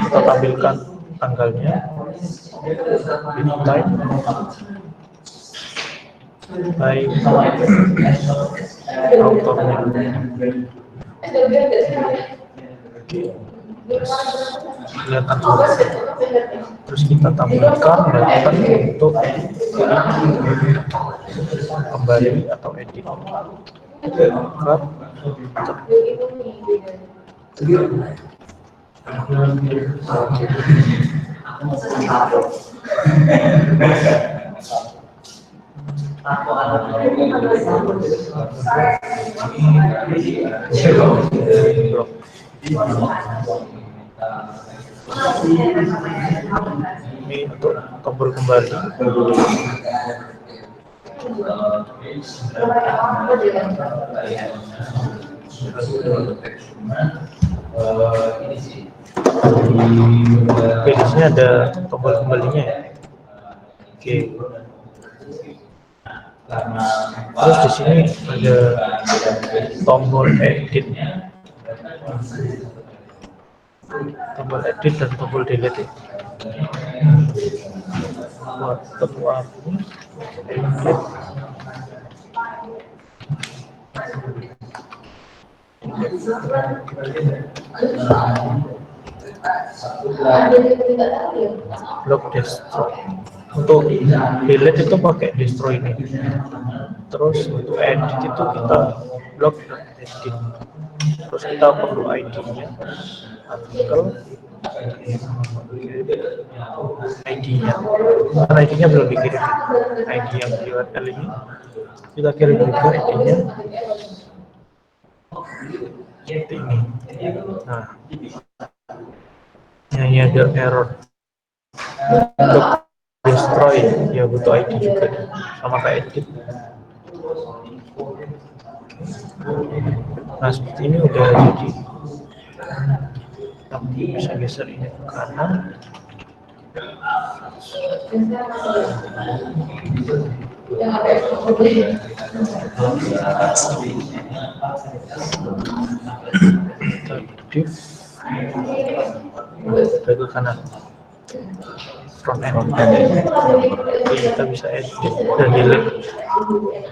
kita tampilkan tanggalnya, time, autornya. Kelihatan semua. Terus kita tampilkan button untuk kembali atau edit. Ini untuk tombol kembali. Oke, di sini ada tombol kembalinya ya. Oke. Terus di sini ada tombol edit, tombol edit dan tombol delete. Button warna edit. Block destroy. Untuk delete itu pakai destroy ini. Terus untuk edit itu kita block dan edit. Terus kita perlu ID-nya, artikel, ID-nya. Karena ID-nya belum dikirim. ID yang di URL ini kita kirim juga ID-nya. Seperti ini. Nah, ini ada error. Untuk destroy ya butuh ID juga sama kayak edit. Nah seperti ini udah jadi. Tapi bisa geser ini ke kanan. Div ke kanan. Front end. Kita bisa edit dan delete.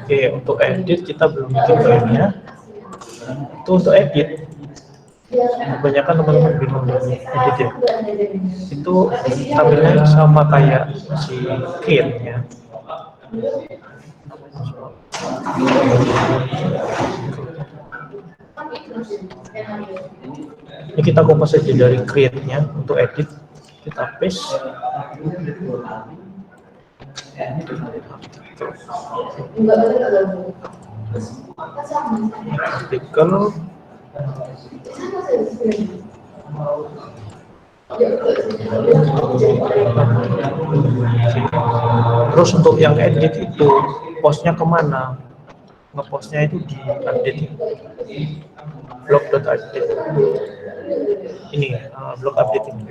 Oke, untuk edit kita belum bikin filenya. Itu untuk edit. Kebanyakan teman-teman bingung edit ya. Itu tampilnya sama kayak si create ya. Ini kita copy saja dari create-nya untuk edit. Kita paste. Artikel. Terus untuk yang edit itu postnya kemana? Ngepostnya itu di update blog.update ini blog update ini.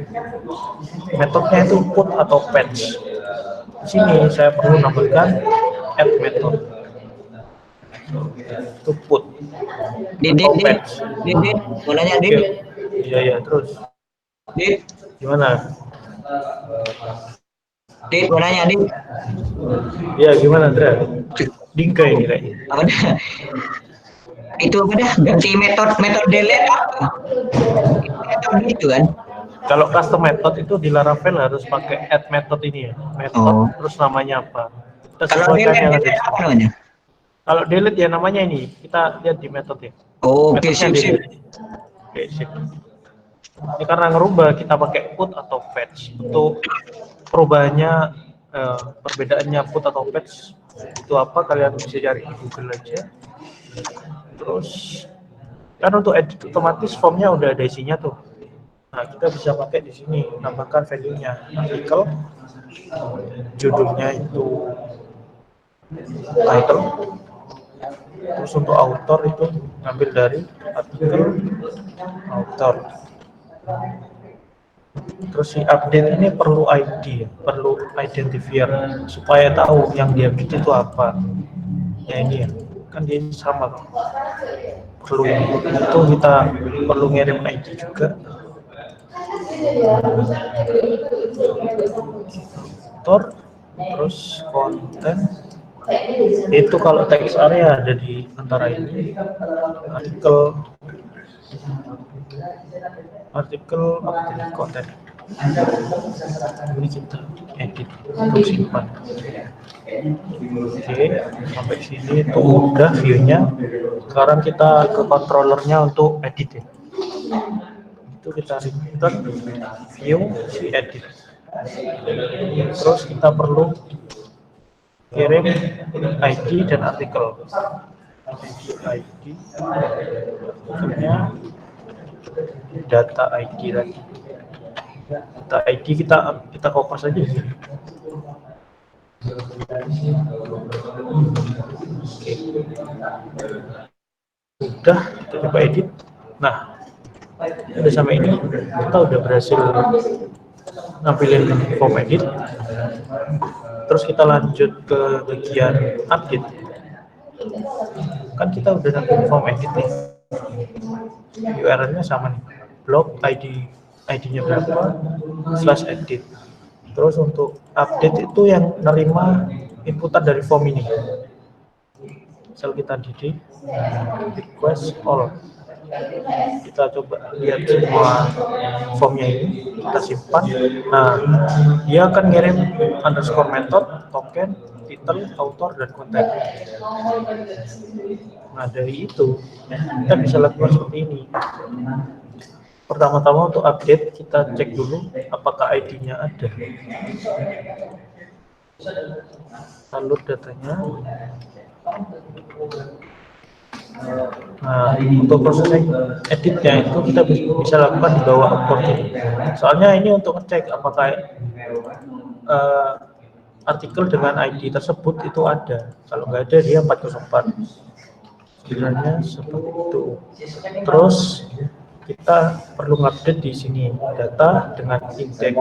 Metodenya itu put atau patch. Di sini saya perlu nambahkan add method. Itu put atau patch. Dit, mau nanya Dit. Iya terus. Dit, gimana? Dit, mau nanya Dit. Iya gimana Andra? Dingka ini kayaknya. Apa dah? Itu apa dah? Ganti metode delete apa? Metode itu kan? Kalau custom method itu di Laravel harus pakai add method ini ya. Method terus namanya apa? Kalau delete apa namanya? Kalau delete ya namanya ini. Kita lihat di metode ya. Oke, sip. Oke, sip. Ini karena ngerubah kita pakai put atau patch. Untuk perubahannya perbedaannya put atau patch itu apa kalian bisa cari di Google aja. Terus kan untuk edit otomatis formnya udah ada isinya tuh. Nah kita bisa pakai di sini tambahkan value-nya artikel, judulnya itu title. Terus untuk author itu ngambil dari artikel author. Terus si update ini perlu ID, perlu identifier supaya tahu yang dia update itu apa. Ya ini ya, kan dia sama kan. Perlu itu kita perlu ngirim ID juga. Tor, terus konten itu kalau text area ada di antara ini artikel update konten ini kita edit untuk simpan. Oke, sampai sini itu udah viewnya. Sekarang kita ke controllernya untuk edit ya. Itu kita return view si edit. Terus kita perlu kirim ID dan artikel. ID artikelnya data ID lagi. Data ID kita kopas aja sih. Udah, kita coba edit. Nah, udah sampai ini kita udah berhasil nampilin form edit. Terus kita lanjut ke bagian update. Kan kita udah nampilin form edit nih. URL-nya sama nih, blog ID-nya berapa /edit. Terus untuk update itu yang nerima inputan dari form ini. Misal kita dd request all, kita coba lihat semua formnya ini, kita simpan. Nah, dia akan ngirim underscore method, token, title, author, dan konten. Nah, dari itu kita bisa lakukan seperti ini. Pertama-tama untuk update kita cek dulu apakah ID-nya ada. Lalu datanya. Nah, untuk proses editnya itu kita bisa lakukan di bawah upload. Soalnya ini untuk ngecek apakah artikel dengan ID tersebut itu ada. Kalau nggak ada dia 404. Sebenarnya seperti itu. Terus kita perlu update di sini data dengan index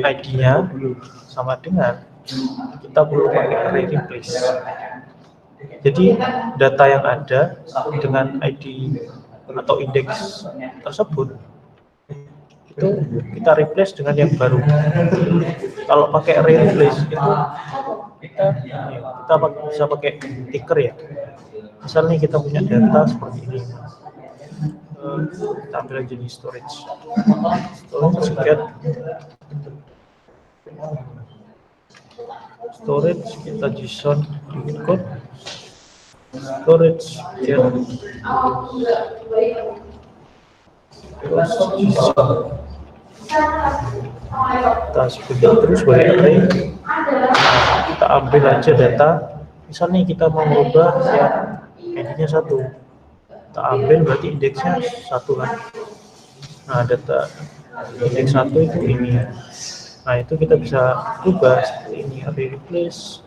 ID-nya sama dengan kita perlu pakai array replace. Jadi data yang ada dengan ID atau indeks tersebut itu kita replace dengan yang baru. Kalau pakai array replace itu kita bisa pakai ticker ya. Misalnya kita punya data seperti ini. Kita ambil aja di storage get storage, kita JSON code storage get terus JSON, kita sebutkan terus sebagai array. Kita ambil aja data, misalnya kita mau mengubah yang ID-nya 1, kita ambil berarti indeksnya 1 kan. Nah, data indeks 1 itu ini. Nah, itu kita bisa ubah seperti ini, array replace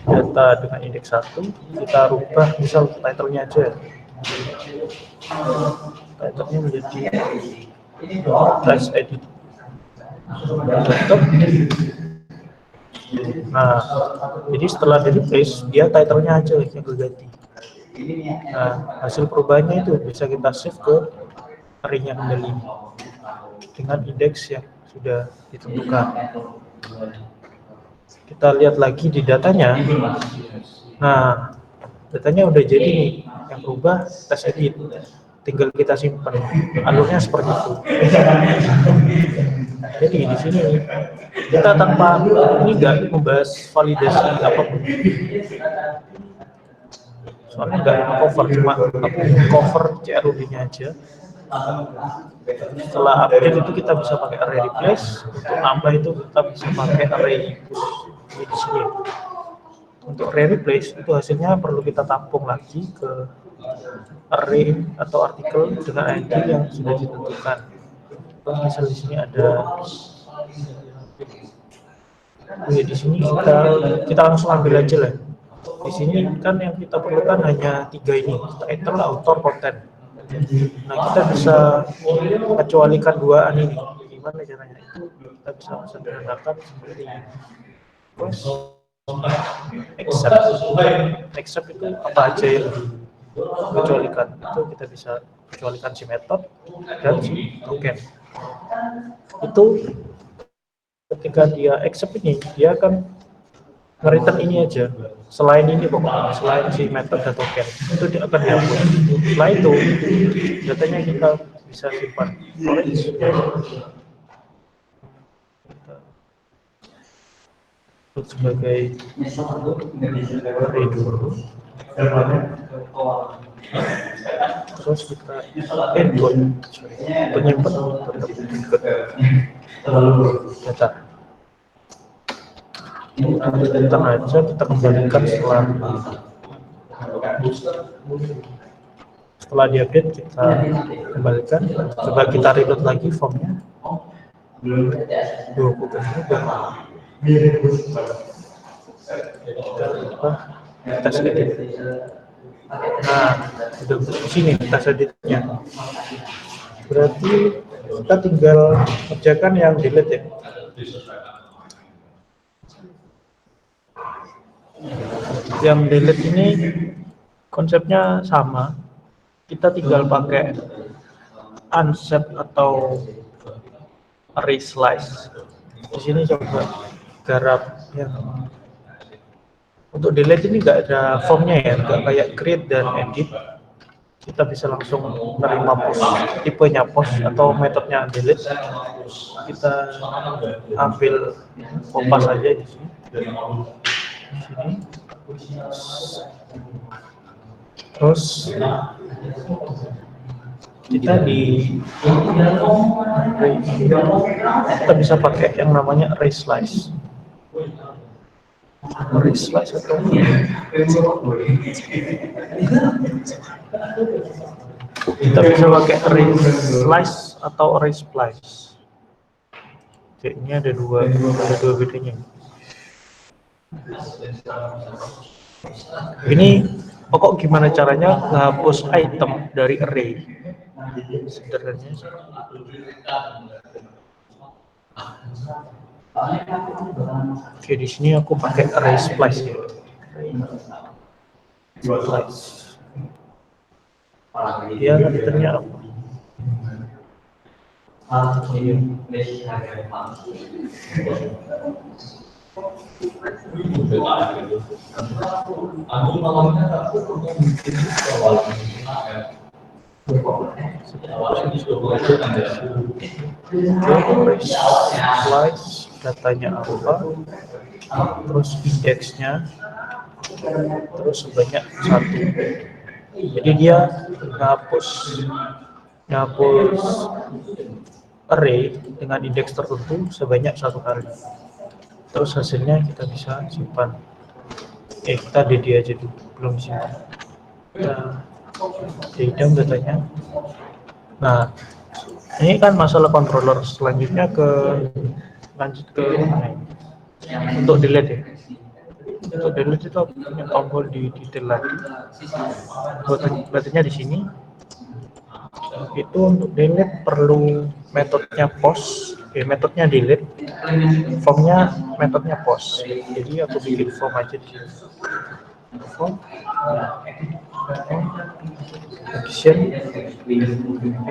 data dengan indeks 1, kita rubah misal title-nya aja. Title-nya menjadi /edit. Nah, jadi setelah di replace dia title-nya aja yang berganti. Nah, hasil perubahannya itu bisa kita save ke array-nya kembali dengan indeks yang sudah ditentukan. Kita lihat lagi di datanya. Nah, datanya udah jadi nih, yang berubah test edit. Tinggal kita simpan. Alurnya seperti itu. Jadi di sini kita tanpa ini nggak membahas validasi apapun. Soalnya nggak cover, cuma cover CRUD-nya aja. Setelah update itu kita bisa pakai array replace. Untuk nambah itu kita bisa pakai array push di sini. Untuk array replace itu hasilnya perlu kita tampung lagi ke array atau artikel dengan ID yang sudah ditentukan. Misal di sini ada di sini kita langsung ambil aja lah. Di sini kan yang kita perlukan hanya 3 ini, title, author, konten. Nah, kita bisa mengecualikan duaan ini. Gimana caranya? Itu kita bisa sederhanakan seperti post except itu apa aja yang dikecualikan. Itu kita bisa kecualikan si method dan si token. Itu ketika dia accept ini, dia akan nge-return ini aja. Selain ini pokoknya, selain si method dan token, itu dia akan dihapus. Setelah itu, datanya kita bisa simpan storage. Kita sebagai array dulu. Terus kita input penyimpan tetap data. Tentang aja kita kembalikan setelah diupdate kita kembalikan. Coba kita reload lagi formnya. Kita edit. Nah, udah di sini kita editnya. Berarti kita tinggal kerjakan yang delete ya. Yang delete ini konsepnya sama. Kita tinggal pakai unset atau array slice. Di sini coba garap ya. Untuk delete ini nggak ada formnya ya, nggak kayak create dan edit. Kita bisa langsung menerima post, tipenya post atau metodenya delete. Kita ambil kompas saja di sini. Terus kita kita bisa pakai yang namanya array slice. Array slice atau kita bisa pakai array slice atau array splice. Oke, ini ada dua bedanya. Ini pokok gimana caranya menghapus item dari array. Sederhananya oke, di sini aku pakai array splice ya. Splice. Ya, returnnya apa? Slice datanya apa, terus indeksnya, terus sebanyak 1. Jadi dia ngapus array dengan indeks tertentu sebanyak 1 kali. Terus hasilnya kita bisa simpan. Kita DD aja dulu, belum simpan. Kita dedam datanya. Nah, ini kan masalah controller. Selanjutnya lanjut ke mana? Untuk delete ya. Untuk delete itu punya tombol di detail lagi. Buttonnya di sini. Itu untuk delete perlu metodenya post, metodenya delete, formnya metodenya post. Jadi aku bikin form aja di sini. Form,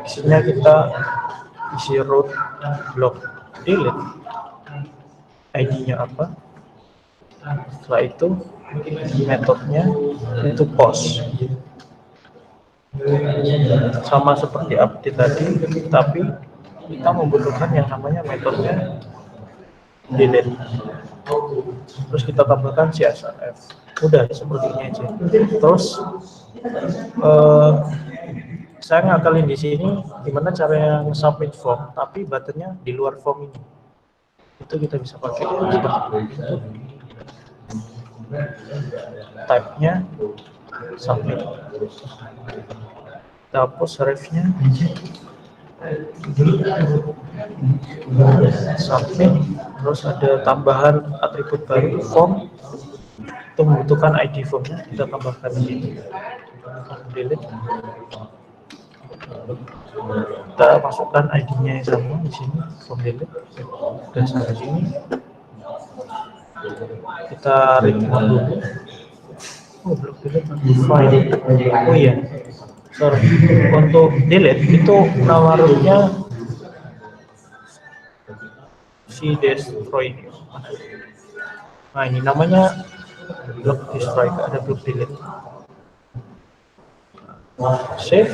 actionnya kita isi root block delete, ID-nya apa. Setelah itu metodenya itu post. Sama seperti update tadi, tapi kita membutuhkan yang namanya metodenya delete. Terus kita tambahkan CSRF. Udah seperti ini aja. Terus saya ngakalin di sini gimana cara submit form, tapi buttonnya di luar form ini. Itu kita bisa pakai seperti itu. Type-nya submit. Kita hapus ref-nya. Submit. Terus ada tambahan atribut baru form. Itu membutuhkan ID formnya, kita tambahkan di sini. Delete. Kita masukkan ID-nya yang sama di sini, from delete, dan sampai sini. Kita record dulu. Oh, belum delete file. Oh iya, sorry. Untuk delete itu nama rootnya si destroy. Nah ini namanya block destroy, ada block delete. Save,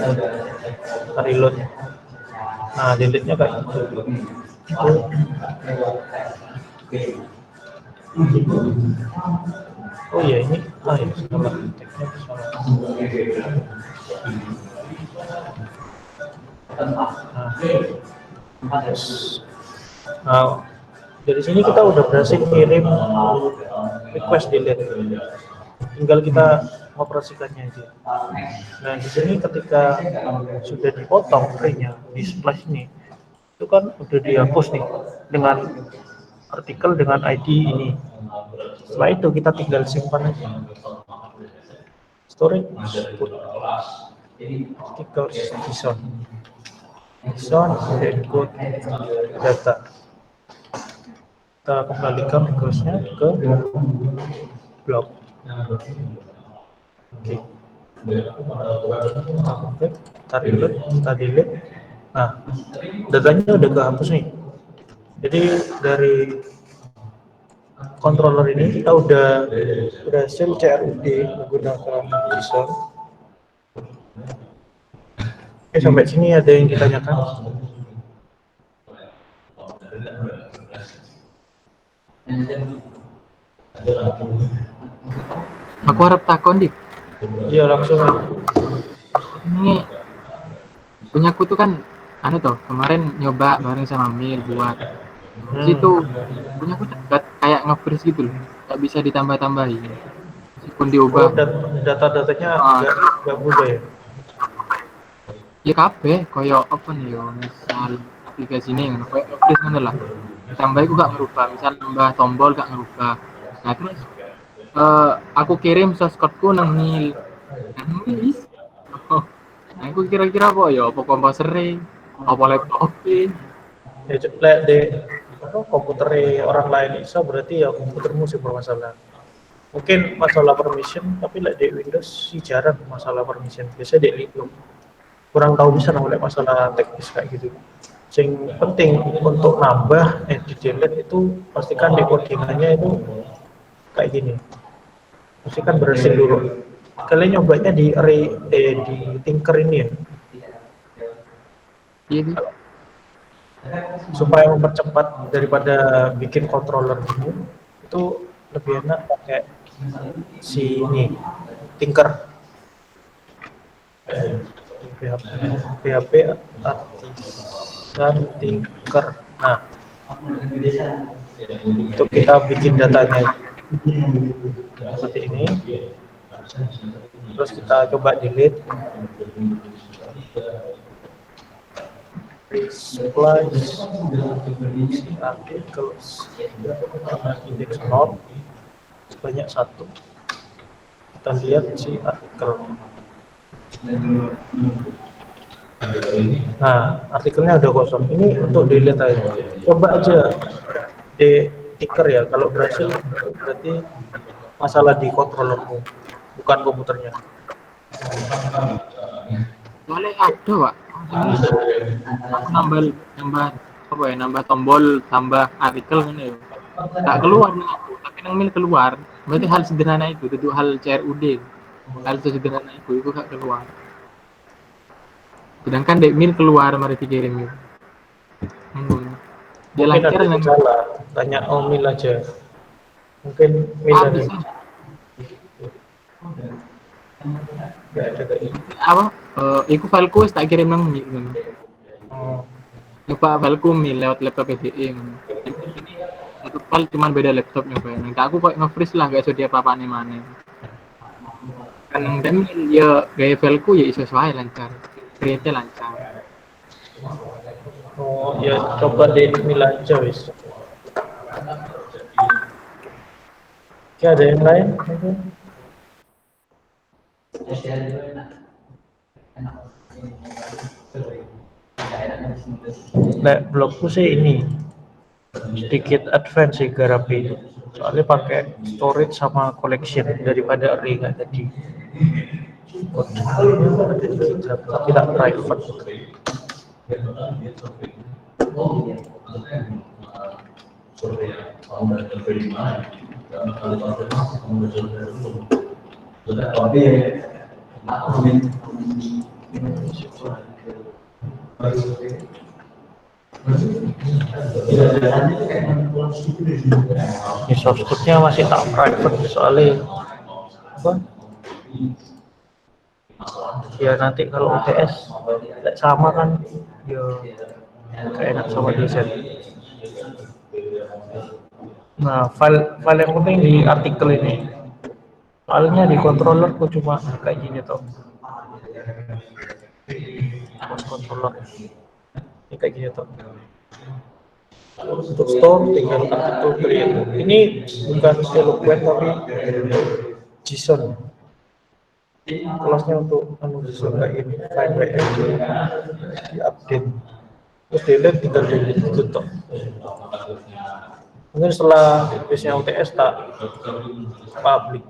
reload. Nah delete-nya kayak gitu. Oh iya ini, ya salah, tag-nya salah. Nah, dari sini kita udah berhasil kirim request delete. Tinggal kita operasikannya aja. Nah, di sini ketika sudah dipotong tree-nya di splash ini, itu kan udah dihapus nih dengan artikel dengan ID ini. Setelah itu kita tinggal simpan aja. Storage put articles JSON encode data. Kita kembalikan request-nya ke blog. Oke. Kita reload, kita delete. Nah, datanya udah kehapus nih. Jadi dari controller ini kita udah berhasil CRUD menggunakan JSON. Oke, sampai sini ada yang ditanyakan? Aku harap takon dik. Iya langsung aja. Ini punyaku tuh kan toh kemarin nyoba bareng sama Mil buat situ punyaku dekat kayak nge-freeze gitu loh, nggak bisa ditambah-tambahin meskipun diubah. Data-datanya nggak mudah ya? Ya kabeh koyo apa nih yo, misal aplikasi ini ngono koyo nge-freeze ngono lah, tambah itu gak ngerubah, misal tambah tombol gak ngerubah. Nah terus aku kirim source code-ku nang Mil. Nah, aku kira-kira apa ya? Apa komposernya? Apa laptopnya? Ya ceplek di komputer orang lain bisa berarti ya komputermu sih bermasalah. Mungkin masalah permission, tapi di Windows sih jarang masalah permission. Biasanya di Linux kurang tahu bisa oleh masalah teknis kayak gitu. Yang penting untuk nambah di delete itu pastikan decodingannya itu kayak gini. Pastikan berhasil dulu. Kalian nyobanya di Tinker ini ya. Iya, Supaya mempercepat daripada bikin controller dulu, itu lebih enak pakai si ini Tinker. PHP artisan Tinker. Nah, untuk kita bikin datanya seperti ini, terus kita coba delete, splice articles dengan indeks 0 sebanyak 1. Kita lihat si artikel. Nah, artikelnya udah kosong. Ini untuk delete aja. Coba aja di ticker ya. Kalau berhasil berarti masalah di controllermu, bukan komputernya. soalnya ada pak. Aku nambah tombol, tambah artikel ini ya. Tak keluar nih aku, tapi nang Mil keluar. Berarti hal sederhana itu hal CRUD. Hal sederhana itu gak keluar. Sedangkan dek Mil keluar, mari dikirim gitu. Dia Mungkin lancar ada nang salah. Tanya Omil aja. Mungkin Mil ada. bisa. Nggak ada kayak gitu. Apa? Iku fileku wis tak kirim nang Mil ngono. Nyoba fileku Mil lewat laptop PDE ngono. Satu file cuman beda laptop nyoba. Nang aku kok nge-freeze lah gak iso apa-apane maneh. Kan nang Mil ya gaya fileku ya iso wae lancar. Create lancar. Oh ya coba di Mil aja wis. Oke, ada yang lain? Nah, blogku sih ini sedikit advance sih Garapi itu. Soalnya pakai storage sama collection daripada array kayak tadi. Kodenya ada di GitHub, tapi tak private. Ini source code-nya masih tak private soalnya apa? Ya nanti kalau UTS tidak sama kan, ya gak enak sama dosen. Nah, file yang penting di artikel ini. Soalnya di controllerku cuma kayak gini tuh. Controller ini kayak gini tuh. Untuk store tinggal artikel create. Ini bukan Eloquent tapi JSON. Kelasnya untuk JSON kayak ini. Find by ID di update. Terus delete tinggal delete gitu tuh. Mungkin setelah base-nya UTS tak public.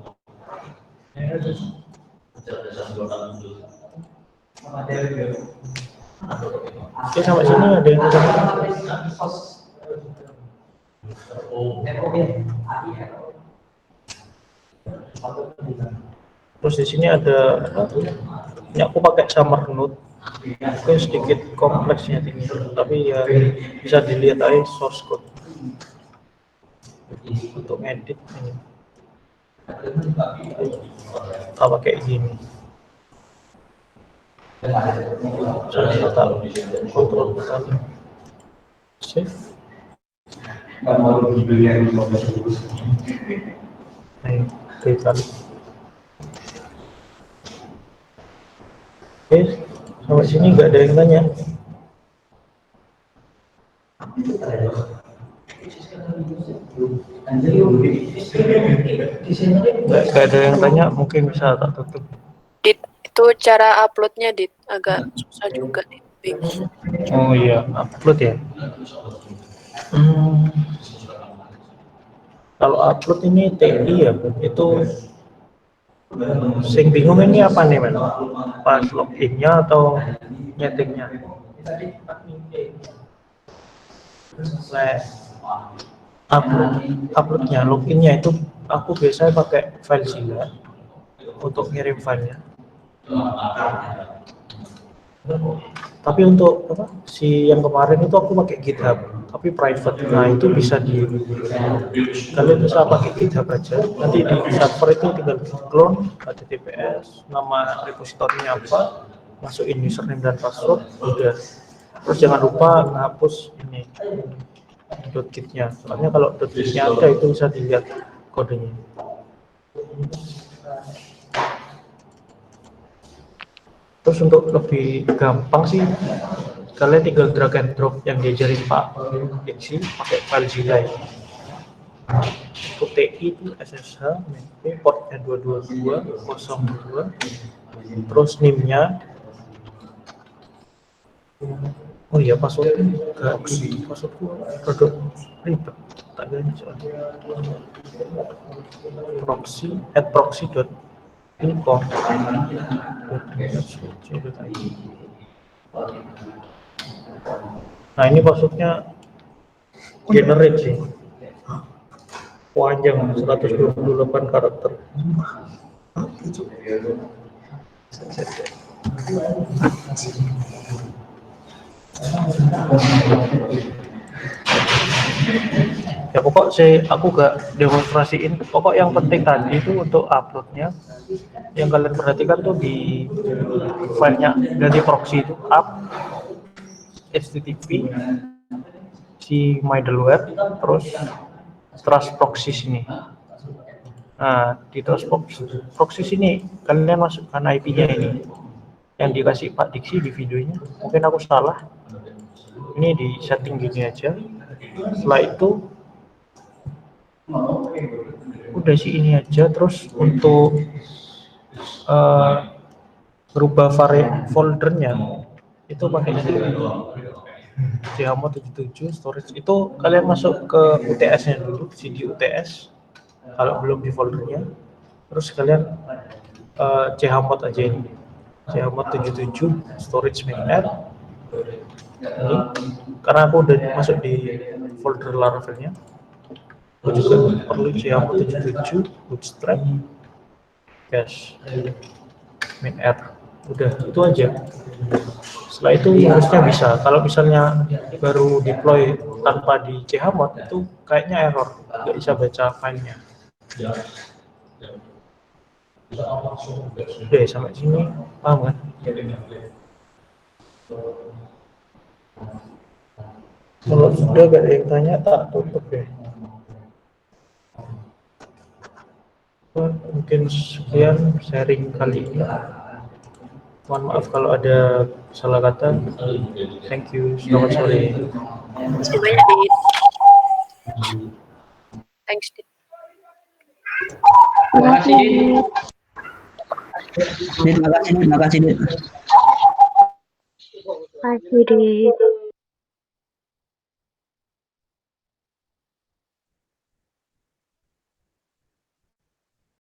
Oke, sampai sini ada yang terus di sini ada ini aku pakai Summer Node. Mungkin sedikit kompleksnya ini, tapi ya bisa dilihat aja source code untuk edit ini. Kita pakai gini. Saya tahu kontrol kali. Save. Oke kali. Oke, sampai sini nggak ada yang tanya. Nggak ada yang tanya, mungkin bisa tak tutup. Itu cara uploadnya Dit agak susah juga nih, bingung. Oh iya, upload ya. Kalau upload ini TI ya, itu sing bingung ini apa nih men? Pas loginnya atau nyetingnya? Uploadnya, loginnya itu aku biasanya pakai FileZilla untuk ngirim filenya. Tapi untuk apa si yang kemarin itu aku pakai GitHub tapi private. Nah itu bisa kalian bisa pakai GitHub aja, nanti di server itu tinggal clone HTTPS, nama repositorinya apa, masukin username dan password, udah. Terus jangan lupa hapus ini .git-nya, soalnya kalau .git-nya ada itu bisa dilihat kodenya. Terus untuk lebih gampang sih, kalian tinggal drag and drop yang diajarin Pak Diksi pakai FileZilla. Untuk TI itu SSH, portnya 22202, terus NIM-nya. Oh iya, passwordnya enggak, passwordku produk ribet, tak ganti soalnya. proxy@proxy.info. Nah ini passwordnya generate sih, panjang 128 karakter. Ya pokok aku gak demonstrasiin, pokok yang penting tadi itu untuk uploadnya yang kalian perhatikan tuh di filenya ganti proxy itu up http si middleware terus trust proxy sini. Nah di trust proxy sini kalian masukkan IP-nya ini yang dikasih Pak Diksi di videonya, mungkin aku salah, ini di setting gini aja. Setelah itu udah sih ini aja. Terus untuk berubah foldernya itu pakai CHmod 77 storage. Itu kalian masuk ke UTS-nya dulu, CD UTS kalau belum di foldernya. Terus kalian CHmod aja ini, CHmod 77 storage WinR. Ini karena aku udah masuk di folder Laravel-nya. Aku juga perlu CHmod 77 bootstrap cache WinR. Udah itu aja. Setelah itu harusnya bisa. Kalau misalnya baru deploy tanpa di CHmod itu kayaknya error, nggak bisa baca filenya. Oke, sampai sini paham kan? Kalau sudah gak ada yang tanya, tak tutup ya. Mungkin sekian sharing kali ini. Mohon maaf kalau ada salah kata. Thank you. Selamat sore. Masih banyak Dit. Thanks Dit. Terima kasih, Dit. Terima kasih, Dit. Kasih, Dit.